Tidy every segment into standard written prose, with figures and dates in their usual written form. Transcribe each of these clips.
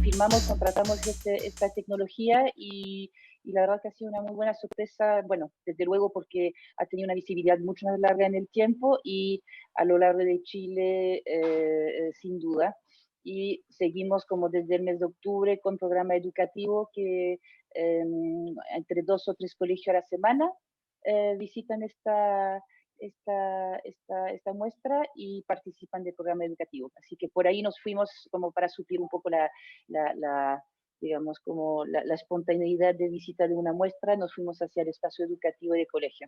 firmamos, contratamos esta tecnología y la verdad que ha sido una muy buena sorpresa, bueno, desde luego porque ha tenido una visibilidad mucho más larga en el tiempo y a lo largo de Chile, sin duda. Y seguimos como desde el mes de octubre con programa educativo que entre 2 o 3 colegios a la semana visitan esta muestra y participan del programa educativo. Así que por ahí nos fuimos como para suplir un poco digamos, como la espontaneidad de visita de una muestra, nos fuimos hacia el espacio educativo de colegio.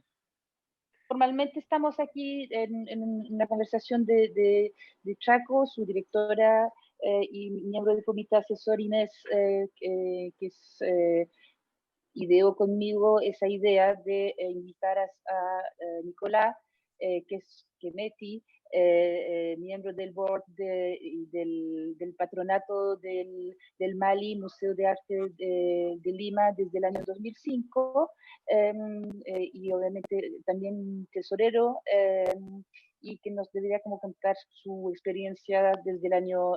Formalmente estamos aquí en una conversación de Chaco, su directora y miembro del comité asesor Inés, que es ideó conmigo esa idea de invitar a Nicolás, que es Meti, miembro del board del patronato del Mali, Museo de Arte de Lima desde el año 2005, y obviamente también tesorero, y que nos debería como contar su experiencia desde el año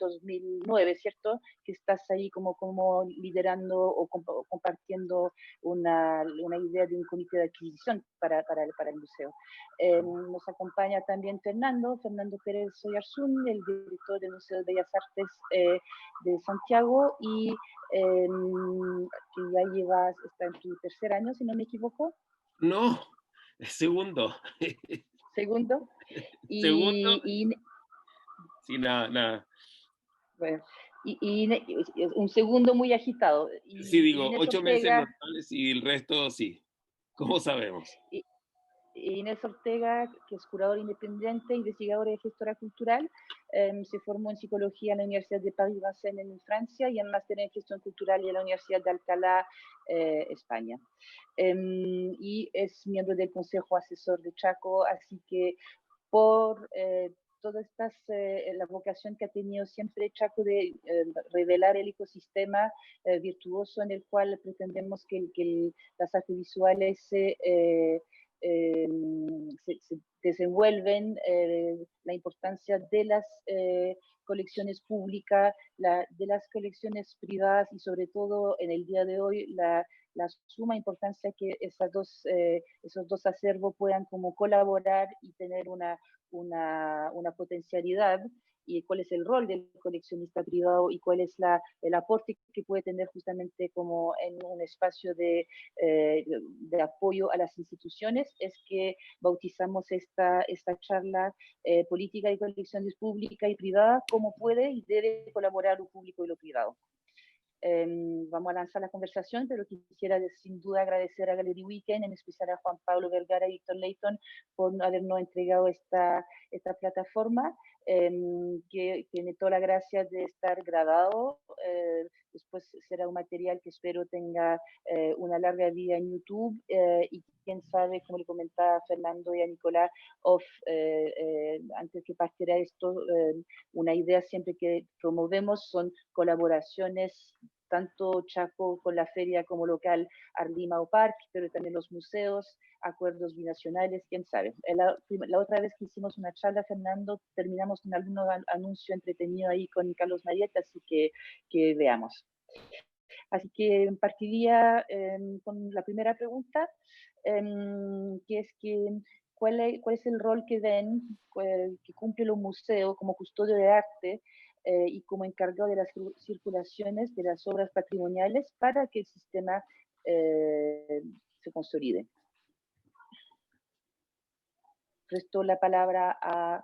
2009, ¿cierto? Que estás ahí como liderando o compartiendo una idea de un comité de adquisición para el museo. Nos acompaña también Fernando Pérez Oyarzún, el director del Museo de Bellas Artes de Santiago y que ya está en tu tercer año, si no me equivoco. No, segundo. Segundo. Segundo, Y sí, nada, nada. bueno, un segundo muy agitado. Sí, Y digo, Inés 8 meses Ortega, normales y el resto sí. ¿Cómo sabemos? y- Inés Ortega, que es curadora independiente, investigadora y gestora cultural, se formó en psicología en la Universidad de París-Vincennes en Francia y en máster en gestión cultural en la Universidad de Alcalá, España. Y es miembro del Consejo Asesor de Chaco, así que por todas la vocación que ha tenido siempre Chaco de revelar el ecosistema virtuoso en el cual pretendemos que las artes visuales se desenvuelven, la importancia de las colecciones públicas, de las colecciones privadas y sobre todo en el día de hoy la suma importancia que esos dos acervos puedan como colaborar y tener una potencialidad y cuál es el rol del coleccionista privado y cuál es el aporte que puede tener justamente como en un espacio de apoyo a las instituciones, es que bautizamos esta charla política y colecciones pública y privada, cómo puede y debe colaborar lo público y lo privado. Vamos a lanzar la conversación, pero quisiera sin duda agradecer a Gallery Weekend, en especial a Juan Pablo Vergara y Víctor Leighton por habernos entregado esta plataforma, que tiene toda la gracia de estar grabado. Después será un material que espero tenga una larga vida en YouTube y quién sabe, como le comentaba a Fernando y a Nicolás, antes que partiera esto, una idea siempre que promovemos son colaboraciones tanto Chaco con la feria como local Arlima o Parque, pero también los museos, acuerdos binacionales, quién sabe. La otra vez que hicimos una charla, Fernando, terminamos con algún anuncio entretenido ahí con Carlos Marietta, así que veamos. Así que partiría con la primera pregunta, que es ¿cuál es el rol que ven, que cumple los museos como custodio de arte y como encargado de las circulaciones de las obras patrimoniales para que el sistema se consolide? Presto la palabra a...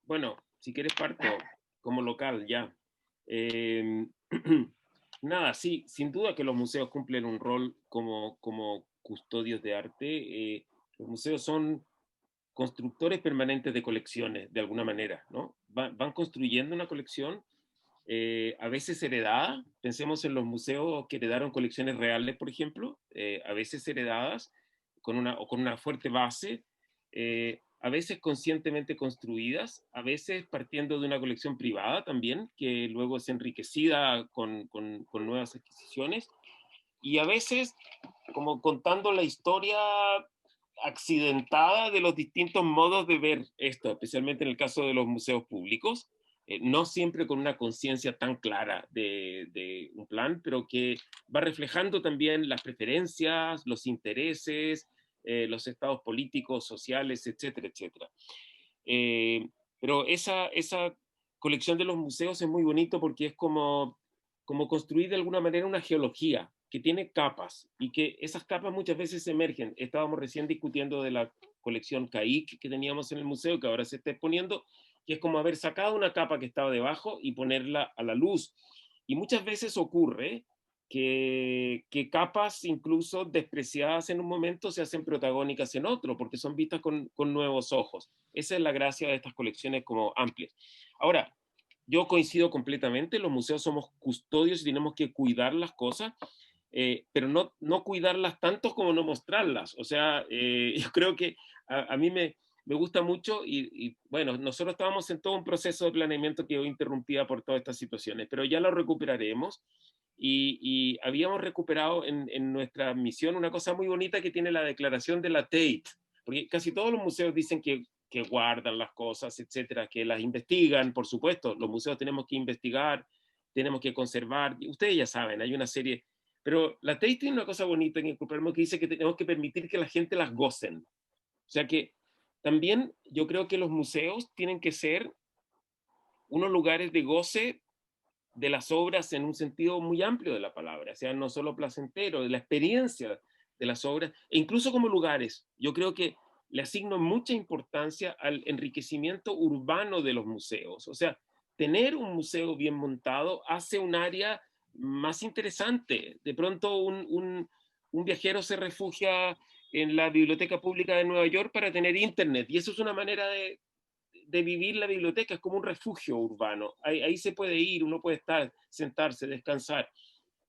Bueno, si quieres parto como local ya. Eh, Nada, sí, sin duda que los museos cumplen un rol como custodios de arte. Los museos son constructores permanentes de colecciones, de alguna manera, ¿no? Van construyendo una colección, a veces heredada. Pensemos en los museos que heredaron colecciones reales, por ejemplo, a veces heredadas con una fuerte base, a veces conscientemente construidas, a veces partiendo de una colección privada también, que luego es enriquecida con nuevas adquisiciones, y a veces como contando la historia accidentada de los distintos modos de ver esto, especialmente en el caso de los museos públicos. no siempre con una conciencia tan clara de un plan, pero que va reflejando también las preferencias, los intereses, los estados políticos, sociales, etcétera, etcétera. Pero esa colección de los museos es muy bonito porque es como construir de alguna manera una geología que tiene capas y que esas capas muchas veces emergen. Estábamos recién discutiendo de la colección CAIC que teníamos en el museo, que ahora se está exponiendo, que es como haber sacado una capa que estaba debajo y ponerla a la luz. Y muchas veces ocurre que capas incluso despreciadas en un momento se hacen protagónicas en otro, porque son vistas con nuevos ojos. Esa es la gracia de estas colecciones como amplias. Ahora, yo coincido completamente, los museos somos custodios y tenemos que cuidar las cosas, pero no cuidarlas tanto como no mostrarlas. O sea, yo creo que a mí me gusta mucho y bueno, nosotros estábamos en todo un proceso de planeamiento que hoy interrumpida por todas estas situaciones, pero ya lo recuperaremos y habíamos recuperado en nuestra misión una cosa muy bonita que tiene la declaración de la Tate, porque casi todos los museos dicen que guardan las cosas, etcétera, que las investigan, por supuesto, los museos tenemos que investigar, tenemos que conservar, ustedes ya saben, hay una serie, pero la Tate tiene una cosa bonita en el que dice que tenemos que permitir que la gente las gocen. O sea que también yo creo que los museos tienen que ser unos lugares de goce de las obras en un sentido muy amplio de la palabra, o sea, no solo placentero, de la experiencia de las obras, e incluso como lugares. Yo creo que le asigno mucha importancia al enriquecimiento urbano de los museos. O sea, tener un museo bien montado hace un área más interesante. De pronto un viajero se refugia en la Biblioteca Pública de Nueva York para tener internet, y eso es una manera de vivir la biblioteca, es como un refugio urbano. Ahí se puede ir, uno puede estar, sentarse, descansar.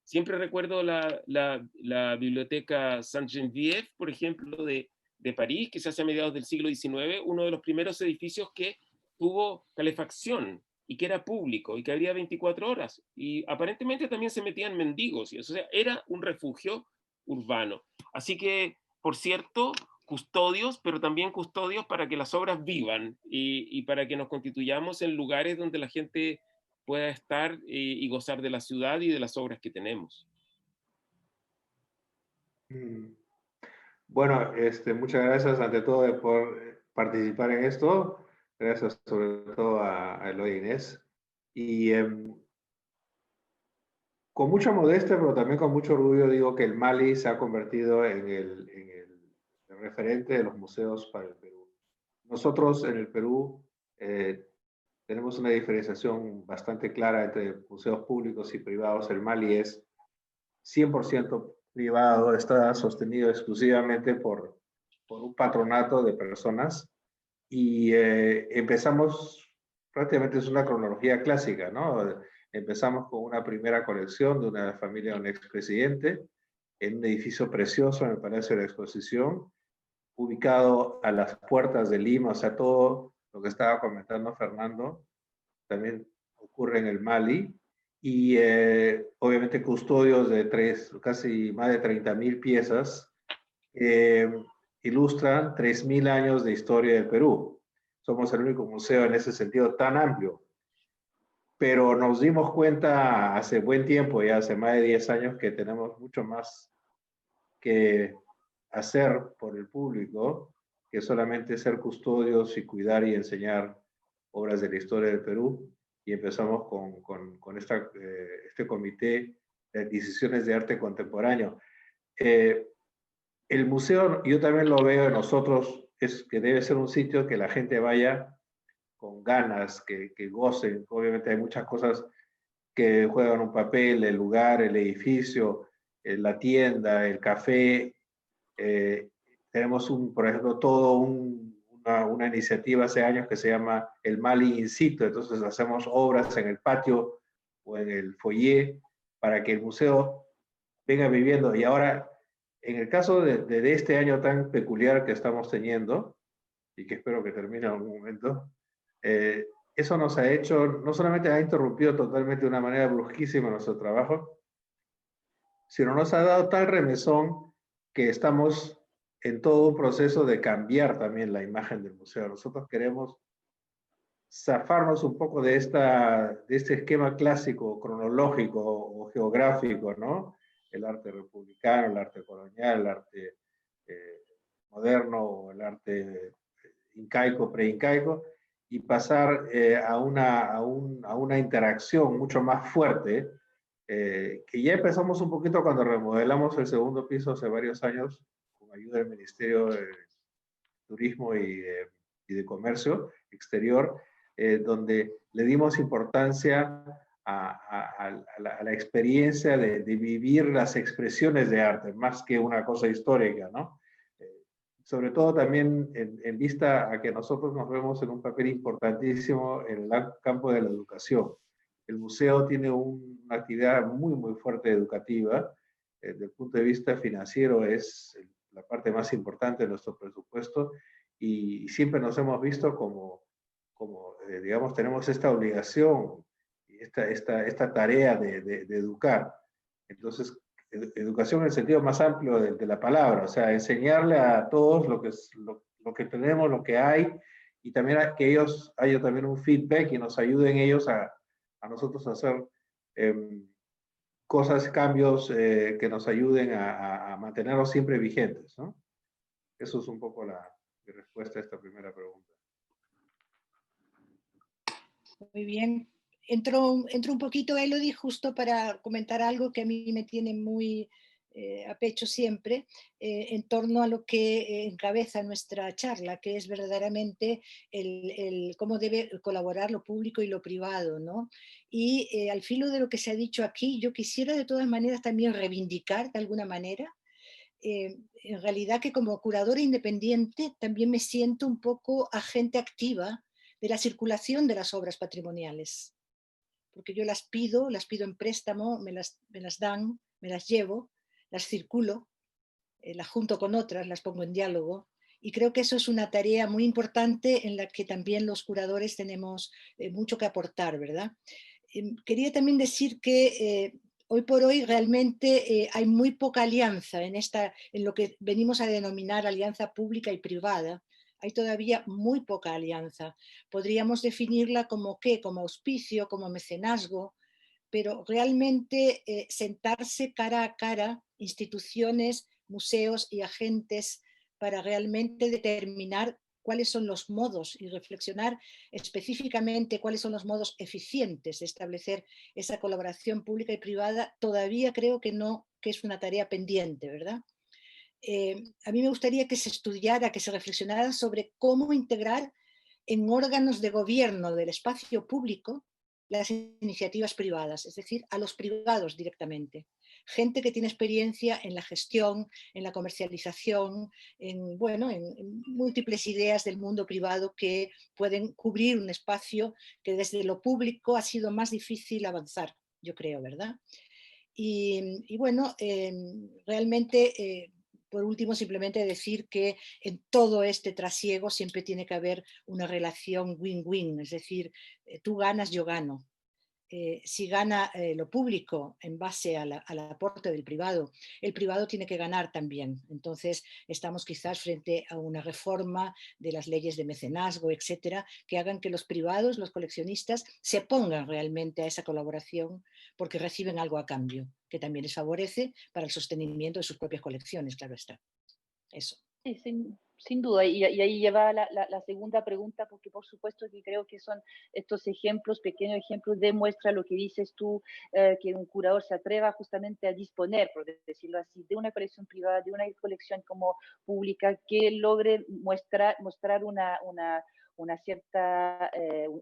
Siempre recuerdo la biblioteca Saint-Geneviève, por ejemplo, de París, que se hace a mediados del siglo XIX, uno de los primeros edificios que tuvo calefacción y que era público y que había 24 horas. Y aparentemente también se metían mendigos, y eso, o sea, era un refugio urbano. Así que, por cierto, custodios, pero también custodios para que las obras vivan y para que nos constituyamos en lugares donde la gente pueda estar y gozar de la ciudad y de las obras que tenemos. Bueno, muchas gracias ante todo por participar en esto. Gracias sobre todo a Eloy e Inés. Y con mucha modestia, pero también con mucho orgullo, digo que el Mali se ha convertido en el referente de los museos para el Perú. Nosotros en el Perú tenemos una diferenciación bastante clara entre museos públicos y privados. El Mali es 100% privado, está sostenido exclusivamente por un patronato de personas y empezamos, prácticamente es una cronología clásica, ¿no? Empezamos con una primera colección de una familia de un expresidente en un edificio precioso en el Palacio de la Exposición, ubicado a las puertas de Lima, o sea, todo lo que estaba comentando Fernando también ocurre en el Mali, y obviamente custodios de casi más de 30.000 piezas ilustran 3.000 años de historia del Perú. Somos el único museo en ese sentido tan amplio. Pero nos dimos cuenta hace buen tiempo, ya hace más de 10 años, que tenemos mucho más que hacer por el público que solamente ser custodios y cuidar y enseñar obras de la historia del Perú. Y empezamos con este comité de adquisiciones de arte contemporáneo. El museo, yo también lo veo en nosotros, es que debe ser un sitio que la gente vaya con ganas, que gocen. Obviamente hay muchas cosas que juegan un papel, el lugar, el edificio, la tienda, el café. Tenemos, por ejemplo, una iniciativa hace años que se llama el Mali in situ. Entonces hacemos obras en el patio o en el foyer para que el museo venga viviendo. Y ahora, en el caso de este año tan peculiar que estamos teniendo, y que espero que termine en algún momento, eso nos ha hecho, no solamente ha interrumpido totalmente de una manera brusquísima nuestro trabajo, sino nos ha dado tal remesón que estamos en todo un proceso de cambiar también la imagen del museo. Nosotros queremos zafarnos un poco de este esquema clásico, cronológico o geográfico, ¿no? El arte republicano, el arte colonial, el arte moderno o el arte incaico, preincaico, y pasar a una interacción mucho más fuerte, que ya empezamos un poquito cuando remodelamos el segundo piso hace varios años, con ayuda del Ministerio de Turismo y de Comercio Exterior, donde le dimos importancia a la experiencia de vivir las expresiones de arte, más que una cosa histórica, ¿no? Sobre todo también en vista a que nosotros nos vemos en un papel importantísimo en el campo de la educación. El museo tiene una actividad muy, muy fuerte educativa. Desde el punto de vista financiero es la parte más importante de nuestro presupuesto y siempre nos hemos visto como digamos, tenemos esta obligación y esta tarea de educar. Entonces, educación en el sentido más amplio de la palabra, o sea, enseñarle a todos lo que tenemos, lo que hay, y también que ellos haya también un feedback y nos ayuden ellos a nosotros a hacer cosas, cambios que nos ayuden a mantenerlos siempre vigentes, ¿no? Eso es un poco mi respuesta a esta primera pregunta. Muy bien. Entro un poquito, Elodie, justo para comentar algo que a mí me tiene muy a pecho siempre, en torno a lo que encabeza nuestra charla, que es verdaderamente cómo debe colaborar lo público y lo privado, ¿no? Y al filo de lo que se ha dicho aquí, yo quisiera de todas maneras también reivindicar de alguna manera, en realidad que como curadora independiente también me siento un poco agente activa de la circulación de las obras patrimoniales, porque yo las pido en préstamo, me las dan, me las llevo, las circulo, las junto con otras, las pongo en diálogo, y creo que eso es una tarea muy importante en la que también los curadores tenemos mucho que aportar, ¿verdad? Quería también decir que hoy por hoy realmente hay muy poca alianza en lo que venimos a denominar alianza pública y privada. Hay todavía muy poca alianza. Podríamos definirla como ¿qué? Como auspicio, como mecenazgo, pero realmente sentarse cara a cara, instituciones, museos y agentes, para realmente determinar cuáles son los modos y reflexionar específicamente cuáles son los modos eficientes de establecer esa colaboración pública y privada, todavía creo que no, que es una tarea pendiente, ¿verdad? A mí me gustaría que se estudiara, que se reflexionara sobre cómo integrar en órganos de gobierno del espacio público las iniciativas privadas, es decir, a los privados directamente. Gente que tiene experiencia en la gestión, en la comercialización, bueno, en múltiples ideas del mundo privado que pueden cubrir un espacio que desde lo público ha sido más difícil avanzar, yo creo, ¿verdad? Y bueno, realmente, por último, simplemente decir que en todo este trasiego siempre tiene que haber una relación win-win, es decir, tú ganas, yo gano. Si gana lo público en base al aporte del privado, el privado tiene que ganar también. Entonces estamos quizás frente a una reforma de las leyes de mecenazgo, etcétera, que hagan que los privados, los coleccionistas, se pongan realmente a esa colaboración porque reciben algo a cambio, que también les favorece para el sostenimiento de sus propias colecciones, claro está. Eso. Sí, sin duda, y ahí lleva la segunda pregunta, porque por supuesto que creo que son estos ejemplos, pequeños ejemplos, demuestra lo que dices tú, que un curador se atreva justamente a disponer, por decirlo así, de una colección privada, de una colección como pública, que logre mostrar una cierta,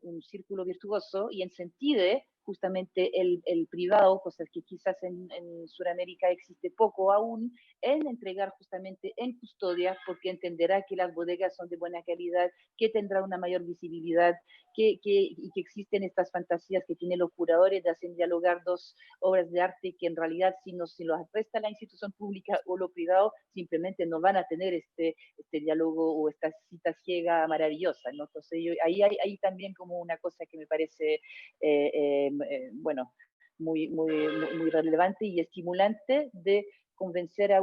un círculo virtuoso y incentive justamente el privado, cosas que quizás en Sudamérica existe poco aún, en entregar justamente en custodia, porque entenderá que las bodegas son de buena calidad, que tendrá una mayor visibilidad, y que existen estas fantasías que tienen los curadores de hacer dialogar dos obras de arte que en realidad si los presta la institución pública o lo privado, simplemente no van a tener este diálogo o esta cita ciega maravillosa, ¿no? Entonces ahí hay también como una cosa que me parece, bueno, muy relevante y estimulante de convencer a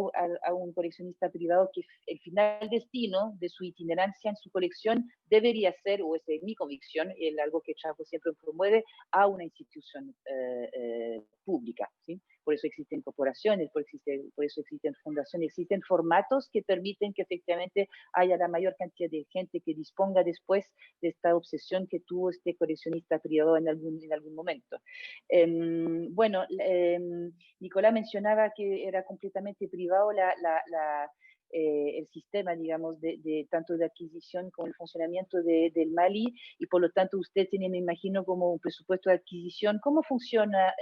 un coleccionista privado que el final destino de su itinerancia en su colección debería ser, o esa es mi convicción, algo que Chapo siempre promueve, a una institución pública, ¿sí? Por eso existen corporaciones, por eso existen fundaciones, existen formatos que permiten que efectivamente haya la mayor cantidad de gente que disponga después de esta obsesión que tuvo este coleccionista privado en algún momento. Bueno, Nicolás mencionaba que era completamente privado el sistema, digamos, tanto de adquisición como el funcionamiento del Mali, y por lo tanto usted tiene, me imagino, como un presupuesto de adquisición. ¿Cómo funciona,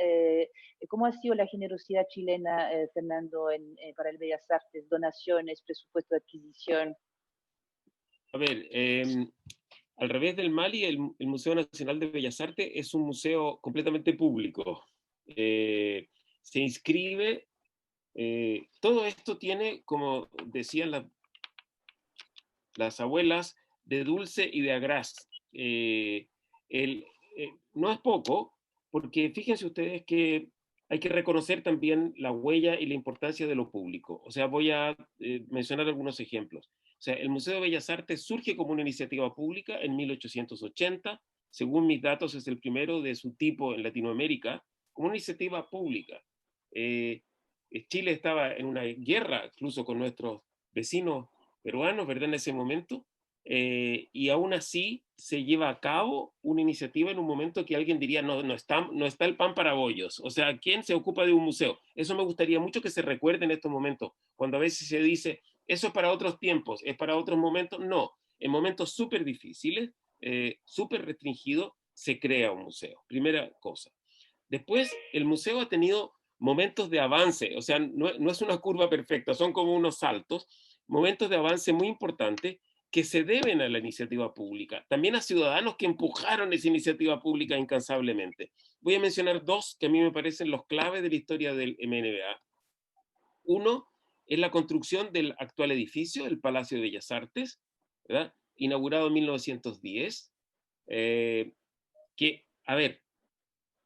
cómo ha sido la generosidad chilena, Fernando, para el Bellas Artes? Donaciones, presupuesto de adquisición. A ver, al revés del Mali, el Museo Nacional de Bellas Artes es un museo completamente público. Se inscribe, todo esto tiene, como decían las abuelas, de dulce y de agraz. No es poco, porque fíjense ustedes que hay que reconocer también la huella y la importancia de lo público. O sea, voy a mencionar algunos ejemplos. O sea, el Museo de Bellas Artes surge como una iniciativa pública en 1880. Según mis datos, es el primero de su tipo en Latinoamérica, como una iniciativa pública. Chile estaba en una guerra, incluso con nuestros vecinos peruanos, ¿verdad? En ese momento. Y aún así se lleva a cabo una iniciativa en un momento que alguien diría, no está el pan para bollos. O sea, ¿quién se ocupa de un museo? Eso me gustaría mucho que se recuerde en estos momentos, cuando a veces se dice, eso es para otros tiempos, es para otros momentos. No, en momentos súper difíciles, súper restringidos, se crea un museo. Primera cosa. Después, el museo ha tenido momentos de avance, o sea, no es una curva perfecta, son como unos saltos, momentos de avance muy importantes que se deben a la iniciativa pública, también a ciudadanos que empujaron esa iniciativa pública incansablemente. Voy a mencionar dos que a mí me parecen los claves de la historia del MNBA. Uno es la construcción del actual edificio, el Palacio de Bellas Artes, ¿verdad? Inaugurado en 1910, que, a ver,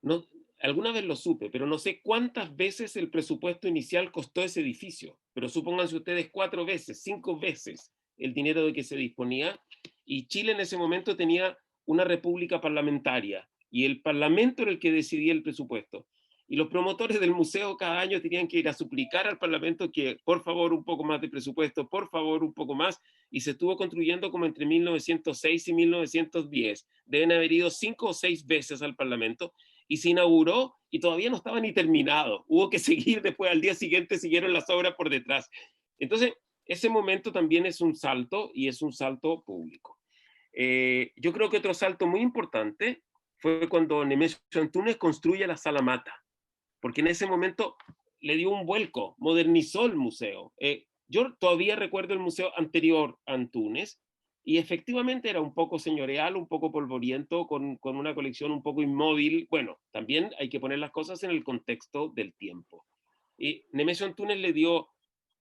no, alguna vez lo supe, pero no sé cuántas veces el presupuesto inicial costó ese edificio, pero supónganse ustedes 4 veces, 5 veces el dinero de que se disponía, y Chile en ese momento tenía una república parlamentaria, y el parlamento era el que decidía el presupuesto. Y los promotores del museo cada año tenían que ir a suplicar al parlamento que por favor un poco más de presupuesto, por favor un poco más, y se estuvo construyendo como entre 1906 y 1910. Deben haber ido 5 o 6 veces al parlamento, y se inauguró y todavía no estaba ni terminado. Hubo que seguir después, al día siguiente siguieron las obras por detrás. Entonces, ese momento también es un salto, y es un salto público. Yo creo que otro salto muy importante fue cuando Nemesio Antunes construye la Sala Mata, porque en ese momento le dio un vuelco, modernizó el museo. Yo todavía recuerdo el museo anterior a Antunes, y efectivamente era un poco señorial, un poco polvoriento, con una colección un poco inmóvil. Bueno, también hay que poner las cosas en el contexto del tiempo. Y Nemesio Antunes le dio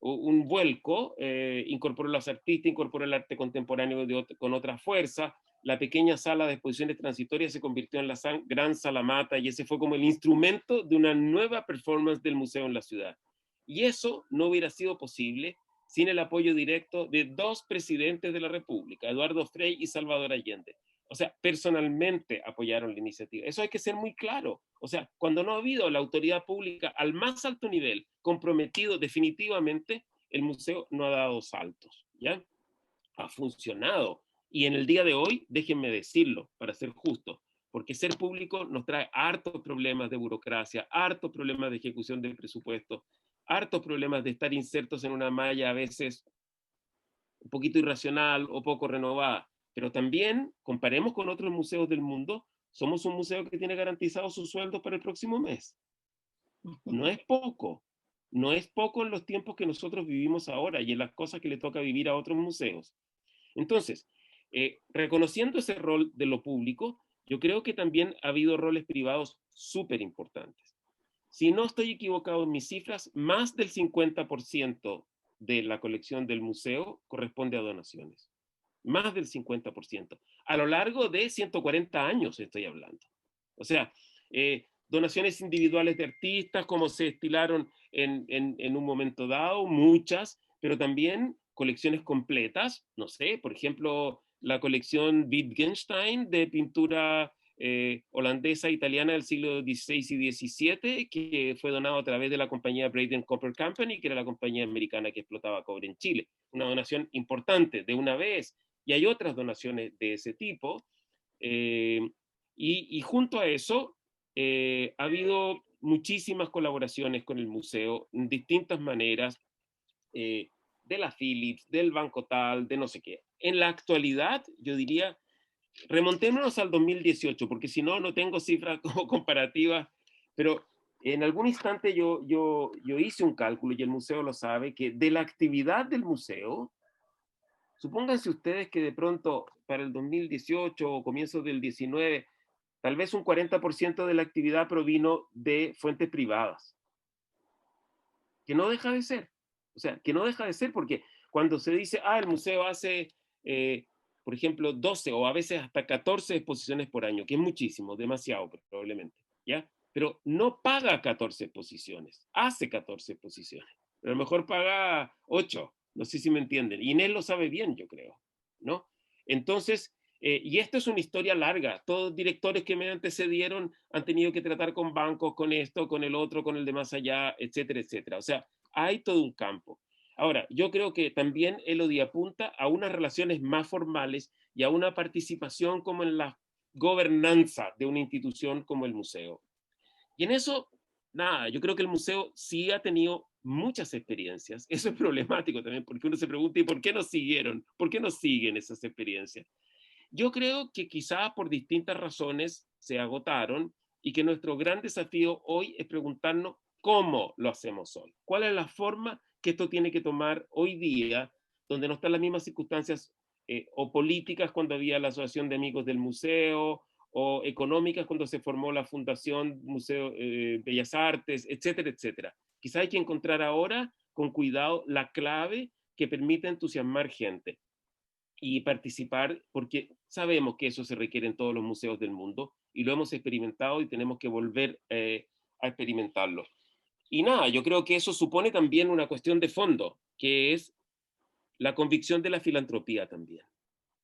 un vuelco, incorporó los artistas, incorporó el arte contemporáneo con otra fuerza. La pequeña sala de exposiciones transitorias se convirtió en la gran Sala Mata, y ese fue como el instrumento de una nueva performance del museo en la ciudad. Y eso no hubiera sido posible sin el apoyo directo de 2 presidentes de la República, Eduardo Frei y Salvador Allende. O sea, personalmente apoyaron la iniciativa. Eso hay que ser muy claro. O sea, cuando no ha habido la autoridad pública al más alto nivel comprometido definitivamente, el museo no ha dado saltos, ¿ya? Ha funcionado. Y en el día de hoy, déjenme decirlo, para ser justo, porque ser público nos trae hartos problemas de burocracia, hartos problemas de ejecución del presupuesto, hartos problemas de estar insertos en una malla a veces un poquito irracional o poco renovada. Pero también, comparemos con otros museos del mundo, somos un museo que tiene garantizado sus sueldos para el próximo mes. No es poco. No es poco en los tiempos que nosotros vivimos ahora y en las cosas que le toca vivir a otros museos. Entonces, reconociendo ese rol de lo público, yo creo que también ha habido roles privados súper importantes. Si no estoy equivocado en mis cifras, más del 50% de la colección del museo corresponde a donaciones. Más del 50%. A lo largo de 140 años estoy hablando. O sea, donaciones individuales de artistas, como se estilaron en un momento dado, muchas, pero también colecciones completas, no sé, por ejemplo, la colección Wittgenstein de pintura holandesa italiana del siglo XVI y XVII, que fue donado a través de la compañía Braden Copper Company, que era la compañía americana que explotaba cobre en Chile. Una donación importante de una vez, y hay otras donaciones de ese tipo. Y junto a eso, ha habido muchísimas colaboraciones con el museo en distintas maneras, de la Philips, del Banco Tal, de no sé qué. En la actualidad, yo diría, remontémonos al 2018, porque si no, no tengo cifras como comparativas, pero en algún instante yo hice un cálculo, y el museo lo sabe, que de la actividad del museo, supónganse ustedes que de pronto para el 2018 o comienzos del 19, tal vez un 40% de la actividad provino de fuentes privadas, que no deja de ser. O sea, que no deja de ser, porque cuando se dice, el museo hace, por ejemplo, 12 o a veces hasta 14 exposiciones por año, que es muchísimo, demasiado probablemente, ¿ya? Pero no paga 14 exposiciones, hace 14 exposiciones. Pero a lo mejor paga 8, no sé si me entienden. Inés lo sabe bien, yo creo, ¿no? Entonces, y esto es una historia larga. Todos directores que me antecedieron han tenido que tratar con bancos, con esto, con el otro, con el de más allá, etcétera, etcétera. O sea, hay todo un campo. Ahora, yo creo que también Elodie apunta a unas relaciones más formales y a una participación como en la gobernanza de una institución como el museo. Y en eso, nada, yo creo que el museo sí ha tenido muchas experiencias. Eso es problemático también, porque uno se pregunta, ¿y por qué no siguieron? ¿Por qué no siguen esas experiencias? Yo creo que quizás por distintas razones se agotaron, y que nuestro gran desafío hoy es preguntarnos cómo lo hacemos hoy. ¿Cuál es la forma que esto tiene que tomar hoy día, donde no están las mismas circunstancias o políticas cuando había la Asociación de Amigos del Museo, o económicas cuando se formó la Fundación Museo Bellas Artes, etcétera, etcétera? Quizá hay que encontrar ahora, con cuidado, la clave que permita entusiasmar gente y participar, porque sabemos que eso se requiere en todos los museos del mundo, y lo hemos experimentado y tenemos que volver a experimentarlo. Y nada, yo creo que eso supone también una cuestión de fondo, que es la convicción de la filantropía también.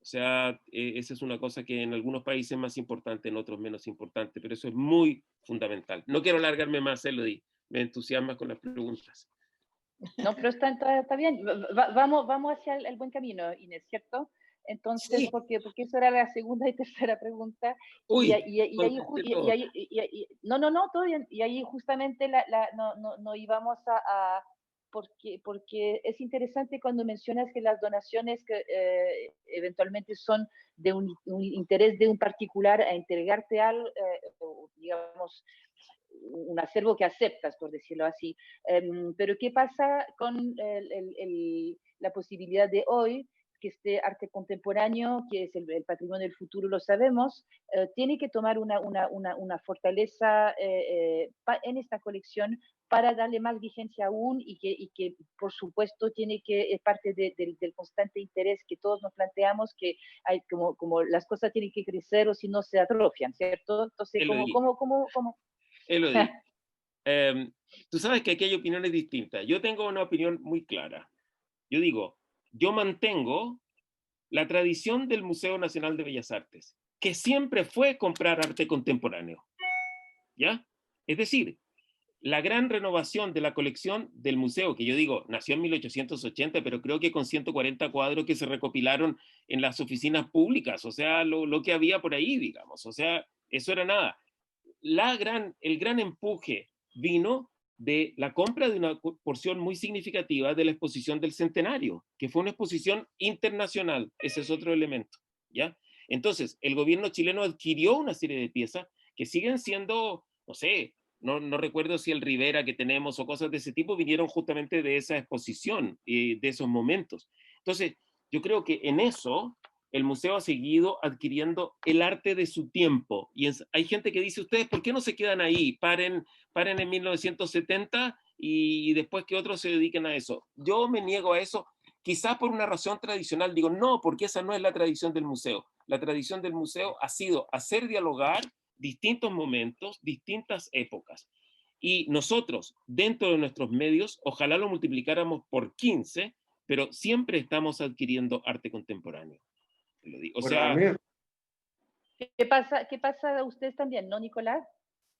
O sea, esa es una cosa que en algunos países es más importante, en otros menos importante, pero eso es muy fundamental. No quiero alargarme más, Elodie, me entusiasma con las preguntas. No, pero está bien. Vamos hacia el buen camino, Inés, ¿cierto? Entonces, Sí. porque eso era la segunda y tercera pregunta. Uy, no, todo bien. Y ahí justamente no íbamos porque es interesante cuando mencionas que las donaciones que eventualmente son de un interés de un particular a entregarte algo, digamos, un acervo que aceptas, por decirlo así. Pero ¿qué pasa con la posibilidad de hoy que este arte contemporáneo, que es el patrimonio del futuro, lo sabemos, tiene que tomar una fortaleza en esta colección para darle más vigencia aún, y que por supuesto es parte del constante interés que todos nos planteamos, que hay como las cosas tienen que crecer o si no se atrofian, ¿cierto? Entonces, ¿cómo? Elodie, tú sabes que aquí hay opiniones distintas. Yo tengo una opinión muy clara. Yo digo, yo mantengo la tradición del Museo Nacional de Bellas Artes, que siempre fue comprar arte contemporáneo, ¿ya? Es decir, la gran renovación de la colección del museo, que yo digo, nació en 1880, pero creo que con 140 cuadros que se recopilaron en las oficinas públicas, o sea, lo que había por ahí, digamos, o sea, eso era nada. El gran empuje vino de la compra de una porción muy significativa de la exposición del Centenario, que fue una exposición internacional. Ese es otro elemento, ¿ya? Entonces, el gobierno chileno adquirió una serie de piezas que siguen siendo, no sé, no recuerdo si el Rivera que tenemos o cosas de ese tipo vinieron justamente de esa exposición, de esos momentos. Entonces, yo creo que en eso el museo ha seguido adquiriendo el arte de su tiempo. Y hay gente que dice, ustedes, ¿por qué no se quedan ahí? Paren en 1970 y después que otros se dediquen a eso. Yo me niego a eso, quizás por una razón tradicional. Digo, no, porque esa no es la tradición del museo. La tradición del museo ha sido hacer dialogar distintos momentos, distintas épocas. Y nosotros, dentro de nuestros medios, ojalá lo multiplicáramos por 15, pero siempre estamos adquiriendo arte contemporáneo. Lo digo. O Bueno, sea, ¿Qué pasa a ustedes también, no, Nicolás?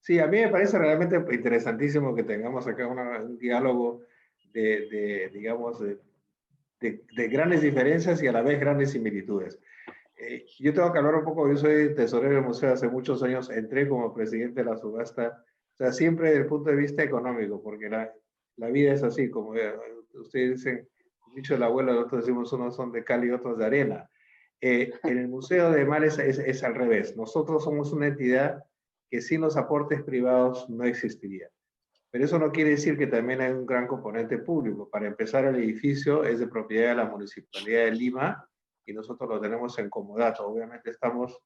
sí, a mí me parece realmente interesantísimo que tengamos acá un diálogo digamos, de grandes diferencias y a la vez grandes similitudes. Yo tengo que hablar un poco, yo soy tesorero del museo hace muchos años, entré como presidente de la subasta, o sea, siempre desde el punto de vista económico, porque la vida es así, como ustedes dicen, dicho el abuelo, nosotros decimos unos son de cal y otros de arena. En el Museo de Mar es al revés, nosotros somos una entidad que sin los aportes privados no existiría. Pero eso no quiere decir que también hay un gran componente público. Para empezar, el edificio es de propiedad de la Municipalidad de Lima y nosotros lo tenemos en comodato. Obviamente estamos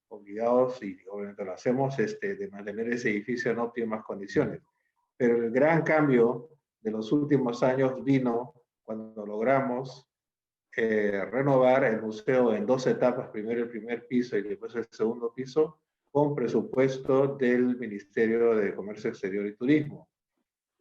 obligados, y obviamente lo hacemos, de mantener ese edificio en óptimas condiciones. Pero el gran cambio de los últimos años vino cuando logramos renovar el museo en 2 etapas, primero el primer piso y después el segundo piso, con presupuesto del Ministerio de Comercio Exterior y Turismo.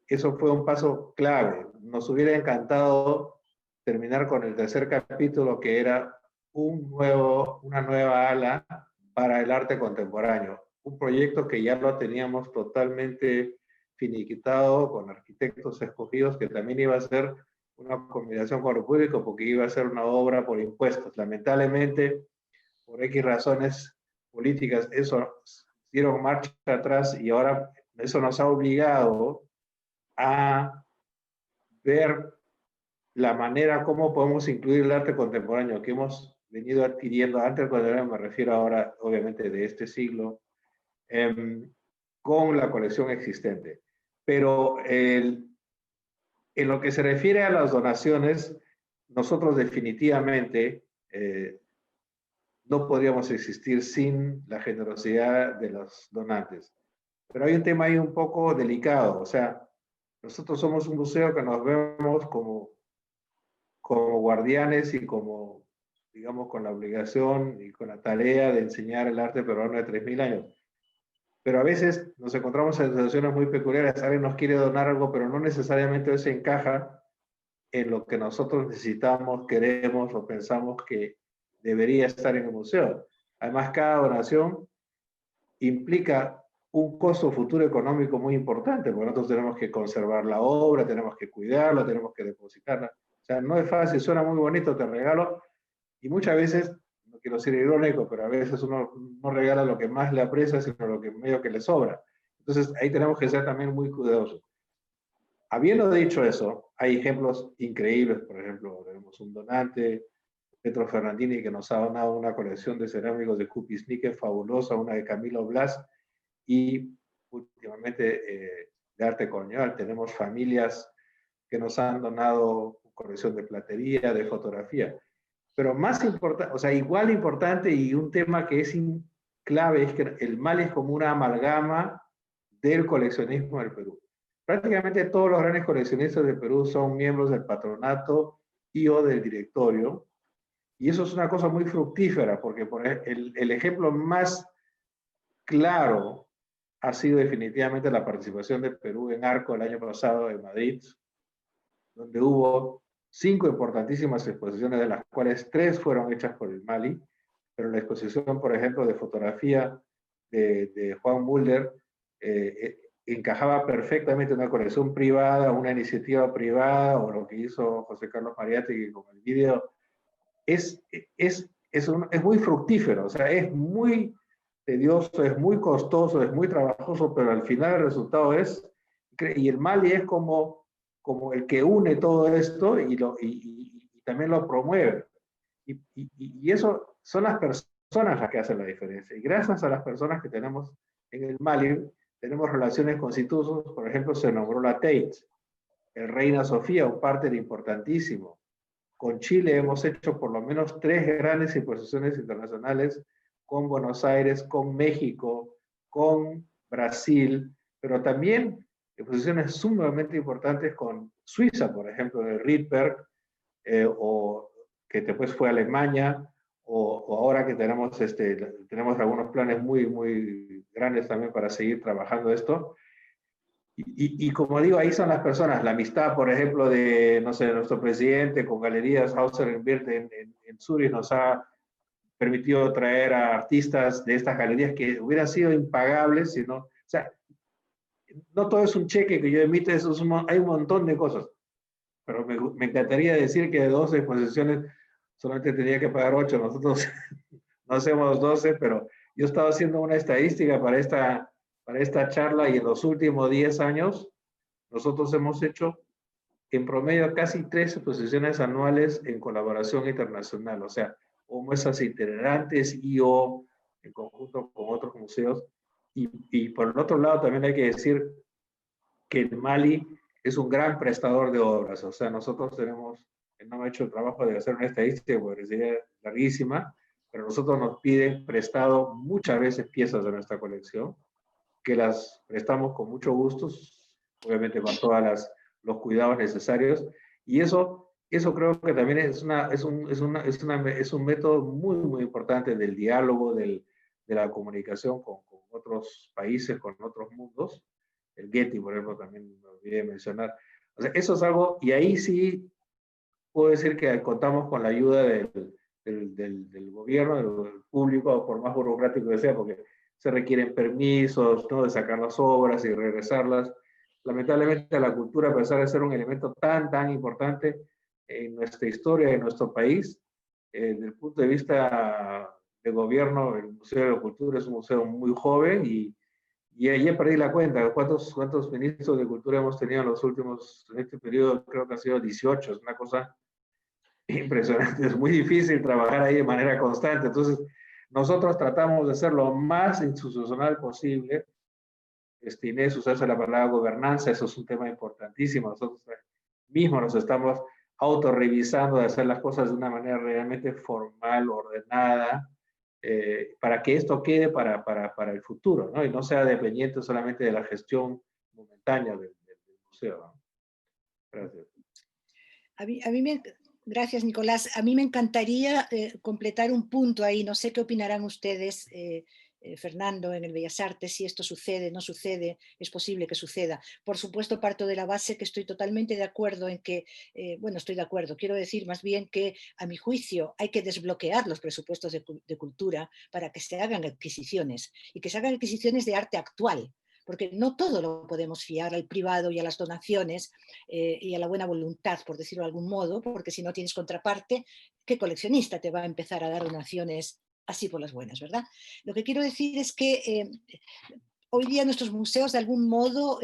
Eso fue un paso clave. Nos hubiera encantado terminar con el tercer capítulo, que era una nueva ala para el arte contemporáneo. Un proyecto que ya lo teníamos totalmente finiquitado, con arquitectos escogidos, que también iba a ser una combinación con lo público, porque iba a ser una obra por impuestos. Lamentablemente, por X razones políticas, eso dieron marcha atrás y ahora eso nos ha obligado a ver la manera como podemos incluir el arte contemporáneo que hemos venido adquiriendo, arte contemporáneo me refiero ahora obviamente de este siglo, con la colección existente. Pero en lo que se refiere a las donaciones, nosotros definitivamente no podríamos existir sin la generosidad de los donantes. Pero hay un tema ahí un poco delicado, o sea, nosotros somos un museo que nos vemos como guardianes y como, digamos, con la obligación y con la tarea de enseñar el arte peruano de 3000 años. Pero a veces nos encontramos en situaciones muy peculiares. Alguien nos quiere donar algo, pero no necesariamente eso encaja en lo que nosotros necesitamos, queremos o pensamos que debería estar en el museo. Además, cada donación implica un costo futuro económico muy importante, porque nosotros tenemos que conservar la obra, tenemos que cuidarla, tenemos que depositarla. O sea, no es fácil, suena muy bonito, te regalo, y muchas veces, no quiero ser irónico, pero a veces uno no regala lo que más le aprecia, sino lo que medio que le sobra. Entonces, ahí tenemos que ser también muy cuidadosos. Habiendo dicho eso, hay ejemplos increíbles. Por ejemplo, tenemos un donante, Petro Fernandini, que nos ha donado una colección de cerámicos de Cupisnique fabulosa, una de Camilo Blas, y últimamente de arte colonial. Tenemos familias que nos han donado colección de platería, de fotografía. Pero más importante, o sea, igual importante y un tema que es clave es que el MALI es como una amalgama del coleccionismo del Perú. Prácticamente todos los grandes coleccionistas del Perú son miembros del patronato y o del directorio. Y eso es una cosa muy fructífera, porque por el ejemplo más claro ha sido definitivamente la participación del Perú en Arco el año pasado en Madrid, donde hubo 5 importantísimas exposiciones, de las cuales 3 fueron hechas por el MALI, pero la exposición, por ejemplo, de fotografía de Juan Mulder encajaba perfectamente en una colección privada, una iniciativa privada, o lo que hizo José Carlos Mariátegui con el video. Es muy fructífero, o sea, es muy tedioso, es muy costoso, es muy trabajoso, pero al final el resultado es, y el MALI es como el que une todo esto y también lo promueve. Y eso son las personas las que hacen la diferencia. Y gracias a las personas que tenemos en el MALI, tenemos relaciones con institutos. Por ejemplo, se nombró la Tate, el Reina Sofía, un partner importantísimo. Con Chile hemos hecho por lo menos 3 grandes exposiciones internacionales, con Buenos Aires, con México, con Brasil, pero también exposiciones sumamente importantes con Suiza, por ejemplo, de Rydberg, o que después fue a Alemania, o ahora que tenemos algunos planes muy grandes también para seguir trabajando esto. Y como digo, ahí son las personas, la amistad, por ejemplo, de, no sé, nuestro presidente con Galerías Hauser Invierte en Zurich nos ha permitido traer a artistas de estas galerías que hubieran sido impagables, sino, o sea, no todo es un cheque que yo emito, hay un montón de cosas, pero me encantaría decir que de 12 exposiciones solamente tenía que pagar 8, nosotros no hacemos 12, pero yo estaba haciendo una estadística para esta charla y en los últimos 10 años nosotros hemos hecho en promedio casi 3 exposiciones anuales en colaboración internacional, o sea, o muestras itinerantes o en conjunto con otros museos. Y por el otro lado también hay que decir que el Mali es un gran prestador de obras, o sea, nosotros tenemos, no he hecho el trabajo de hacer una estadística porque sería larguísima, pero nosotros nos piden prestado muchas veces piezas de nuestra colección, que las prestamos con mucho gusto, obviamente con todos los cuidados necesarios, y eso creo que también es un método muy importante del diálogo, de la comunicación con otros países, con otros mundos. El Getty, por ejemplo, también me olvidé de mencionar. O sea, eso es algo, y ahí sí puedo decir que contamos con la ayuda del gobierno, del público, por más burocrático que sea, porque se requieren permisos, ¿no?, de sacar las obras y regresarlas. Lamentablemente la cultura, a pesar de ser un elemento tan importante en nuestra historia, en nuestro país, desde el punto de vista de gobierno, el Museo de la Cultura es un museo muy joven y ahí perdí la cuenta. ¿Cuántos ministros de cultura hemos tenido en este periodo? Creo que ha sido 18, es una cosa impresionante, es muy difícil trabajar ahí de manera constante. Entonces, nosotros tratamos de ser lo más institucional posible. Inés, usarse la palabra gobernanza, eso es un tema importantísimo. Nosotros mismos nos estamos autorrevisando de hacer las cosas de una manera realmente formal, ordenada, para que esto quede para el futuro, ¿no? Y no sea dependiente solamente de la gestión momentánea del museo, ¿no? Gracias. Gracias, Nicolás. A mí me encantaría completar un punto ahí. No sé qué opinarán ustedes, Fernando, en el Bellas Artes, si esto sucede, no sucede, es posible que suceda. Por supuesto, parto de la base que estoy totalmente de acuerdo en que, bueno, estoy de acuerdo, quiero decir más bien que a mi juicio hay que desbloquear los presupuestos de cultura para que se hagan adquisiciones y que se hagan adquisiciones de arte actual, porque no todo lo podemos fiar al privado y a las donaciones y a la buena voluntad, por decirlo de algún modo, porque si no tienes contraparte, ¿qué coleccionista te va a empezar a dar donaciones así por las buenas, verdad? Lo que quiero decir es que hoy día nuestros museos de algún modo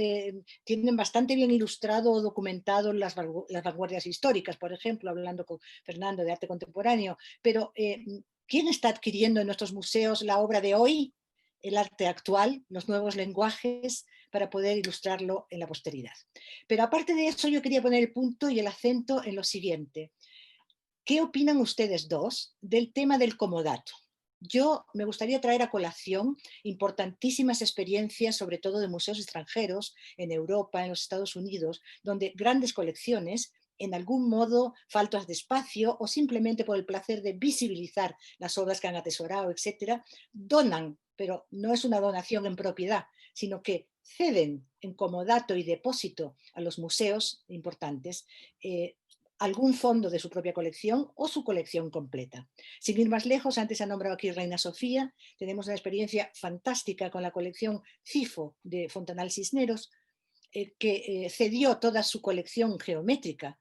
tienen bastante bien ilustrado o documentado las vanguardias históricas, por ejemplo, hablando con Fernando de arte contemporáneo, pero ¿quién está adquiriendo en nuestros museos la obra de hoy, el arte actual, los nuevos lenguajes, para poder ilustrarlo en la posteridad? Pero aparte de eso, yo quería poner el punto y el acento en lo siguiente. ¿Qué opinan ustedes dos del tema del comodato? Yo me gustaría traer a colación importantísimas experiencias, sobre todo de museos extranjeros, en Europa, en los Estados Unidos, donde grandes colecciones, en algún modo faltas de espacio o simplemente por el placer de visibilizar las obras que han atesorado, etcétera, donan, pero no es una donación en propiedad, sino que ceden en comodato y depósito a los museos importantes algún fondo de su propia colección o su colección completa. Sin ir más lejos, antes ha nombrado aquí Reina Sofía, tenemos una experiencia fantástica con la colección CIFO de Fontanal Cisneros, que cedió toda su colección geométrica,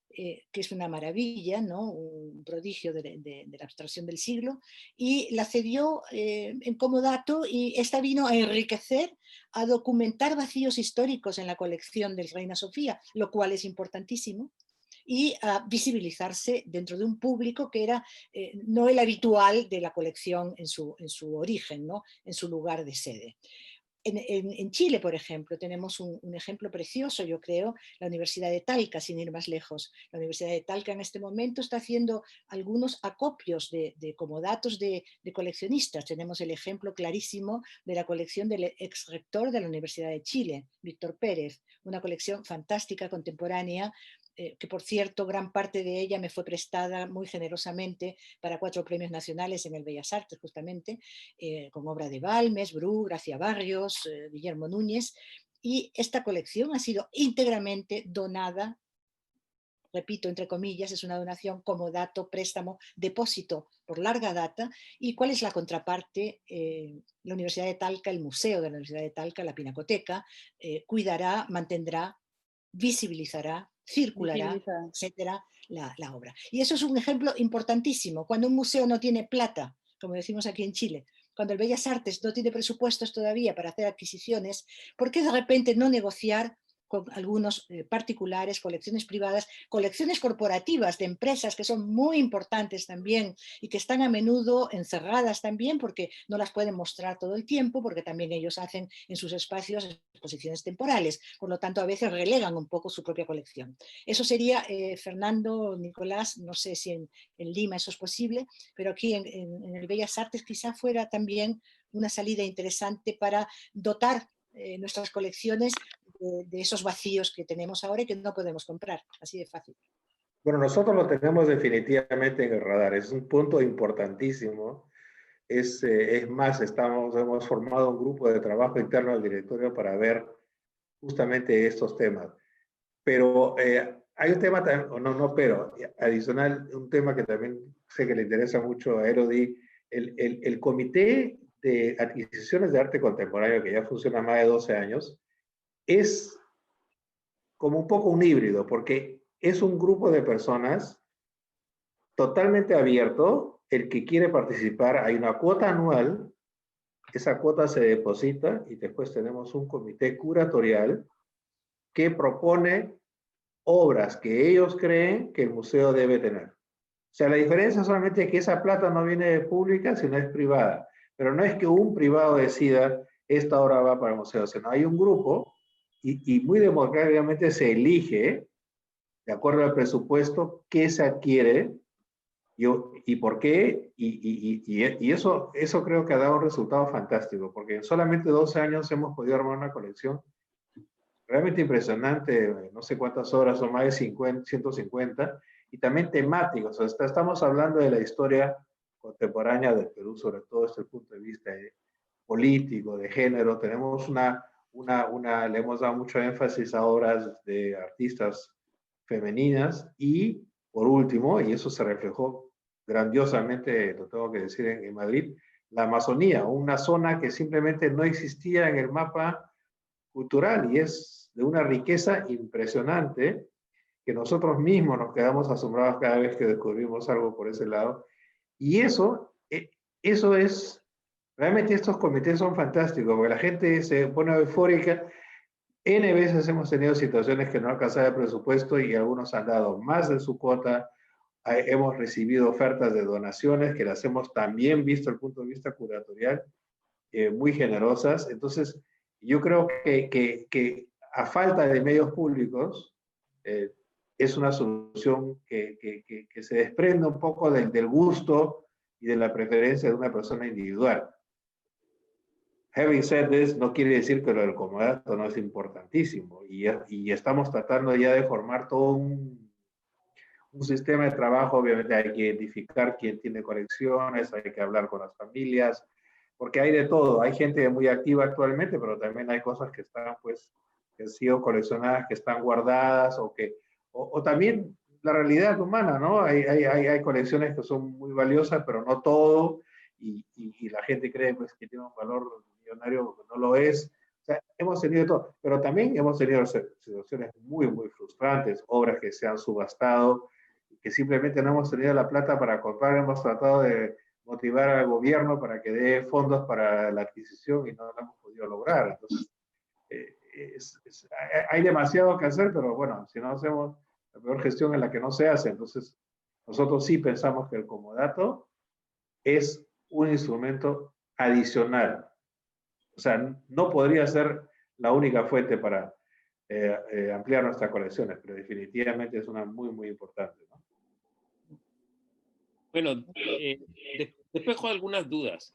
que es una maravilla, ¿no?, un prodigio de la abstracción del siglo, y la cedió en comodato, y esta vino a enriquecer, a documentar vacíos históricos en la colección del Reina Sofía, lo cual es importantísimo, y a visibilizarse dentro de un público que era no el habitual de la colección en su origen, ¿no?, en su lugar de sede. En Chile, por ejemplo, tenemos un ejemplo precioso, yo creo, la Universidad de Talca, sin ir más lejos. La Universidad de Talca en este momento está haciendo algunos acopios de comodatos de coleccionistas. Tenemos el ejemplo clarísimo de la colección del ex rector de la Universidad de Chile, Víctor Pérez, una colección fantástica, contemporánea, que por cierto, gran parte de ella me fue prestada muy generosamente para 4 premios nacionales en el Bellas Artes, justamente, con obra de Balmes, Bru, Gracia Barrios, Guillermo Núñez, y esta colección ha sido íntegramente donada, repito, entre comillas, es una donación como dato, préstamo, depósito por larga data. ¿Y cuál es la contraparte? La Universidad de Talca, el Museo de la Universidad de Talca, la Pinacoteca, cuidará, mantendrá, visibilizará, circulará, etcétera, la obra. Y eso es un ejemplo importantísimo. Cuando un museo no tiene plata, como decimos aquí en Chile, cuando el Bellas Artes no tiene presupuestos todavía para hacer adquisiciones, ¿por qué de repente no negociar con algunos particulares, colecciones privadas, colecciones corporativas de empresas que son muy importantes también y que están a menudo encerradas también porque no las pueden mostrar todo el tiempo, porque también ellos hacen en sus espacios exposiciones temporales, por lo tanto a veces relegan un poco su propia colección. Eso sería, Fernando, Nicolás, no sé si en Lima eso es posible, pero aquí en el Bellas Artes quizá fuera también una salida interesante para dotar nuestras colecciones de esos vacíos que tenemos ahora y que no podemos comprar, así de fácil. Bueno, nosotros lo tenemos definitivamente en el radar, es un punto importantísimo. Es más, hemos formado un grupo de trabajo interno al directorio para ver justamente estos temas. Pero hay un tema, pero adicional, un tema que también sé que le interesa mucho a Elodie, el Comité de Adquisiciones de Arte Contemporáneo, que ya funciona más de 12 años, es como un poco un híbrido, porque es un grupo de personas totalmente abierto. El que quiere participar, hay una cuota anual, esa cuota se deposita y después tenemos un comité curatorial que propone obras que ellos creen que el museo debe tener. O sea, la diferencia solamente es que esa plata no viene de pública, sino es privada. Pero no es que un privado decida, esta obra va para el museo, sino hay un grupo y muy democráticamente se elige, de acuerdo al presupuesto, qué se adquiere y por qué. Y eso creo que ha dado un resultado fantástico, porque en solamente 12 años hemos podido armar una colección realmente impresionante, no sé cuántas horas, son más de 150, y también temáticos. O sea, estamos hablando de la historia contemporánea del Perú, sobre todo desde el punto de vista político, de género. Tenemos le hemos dado mucho énfasis a obras de artistas femeninas y, por último, y eso se reflejó grandiosamente, lo tengo que decir, en Madrid, la Amazonía, una zona que simplemente no existía en el mapa cultural y es de una riqueza impresionante que nosotros mismos nos quedamos asombrados cada vez que descubrimos algo por ese lado. Y eso es, realmente estos comités son fantásticos, porque la gente se pone eufórica. N veces hemos tenido situaciones que no alcanzaba el presupuesto y algunos han dado más de su cuota. Hemos recibido ofertas de donaciones que las hemos también visto desde el punto de vista curatorial, muy generosas. Entonces, yo creo que a falta de medios públicos, es una solución que se desprende un poco del gusto y de la preferencia de una persona individual. Having said this, no quiere decir que lo del comodato no es importantísimo y estamos tratando ya de formar todo un sistema de trabajo. Obviamente hay que identificar quién tiene colecciones, hay que hablar con las familias, porque hay de todo. Hay gente muy activa actualmente, pero también hay cosas que están, pues, que han sido coleccionadas, que están guardadas, o también la realidad humana, ¿no? Hay colecciones que son muy valiosas, pero no todo, y la gente cree, pues, que tiene un valor millonario, que no lo es. O sea, hemos tenido todo, pero también hemos tenido situaciones muy, muy frustrantes, obras que se han subastado, que simplemente no hemos tenido la plata para comprar. Hemos tratado de motivar al gobierno para que dé fondos para la adquisición y no lo hemos podido lograr. Entonces, hay demasiado que hacer, pero bueno, si no hacemos la peor gestión en la que no se hace. Entonces, nosotros sí pensamos que el comodato es un instrumento adicional. O sea, no podría ser la única fuente para ampliar nuestras colecciones, pero definitivamente es una muy, muy importante, ¿no? Bueno, despejo algunas dudas.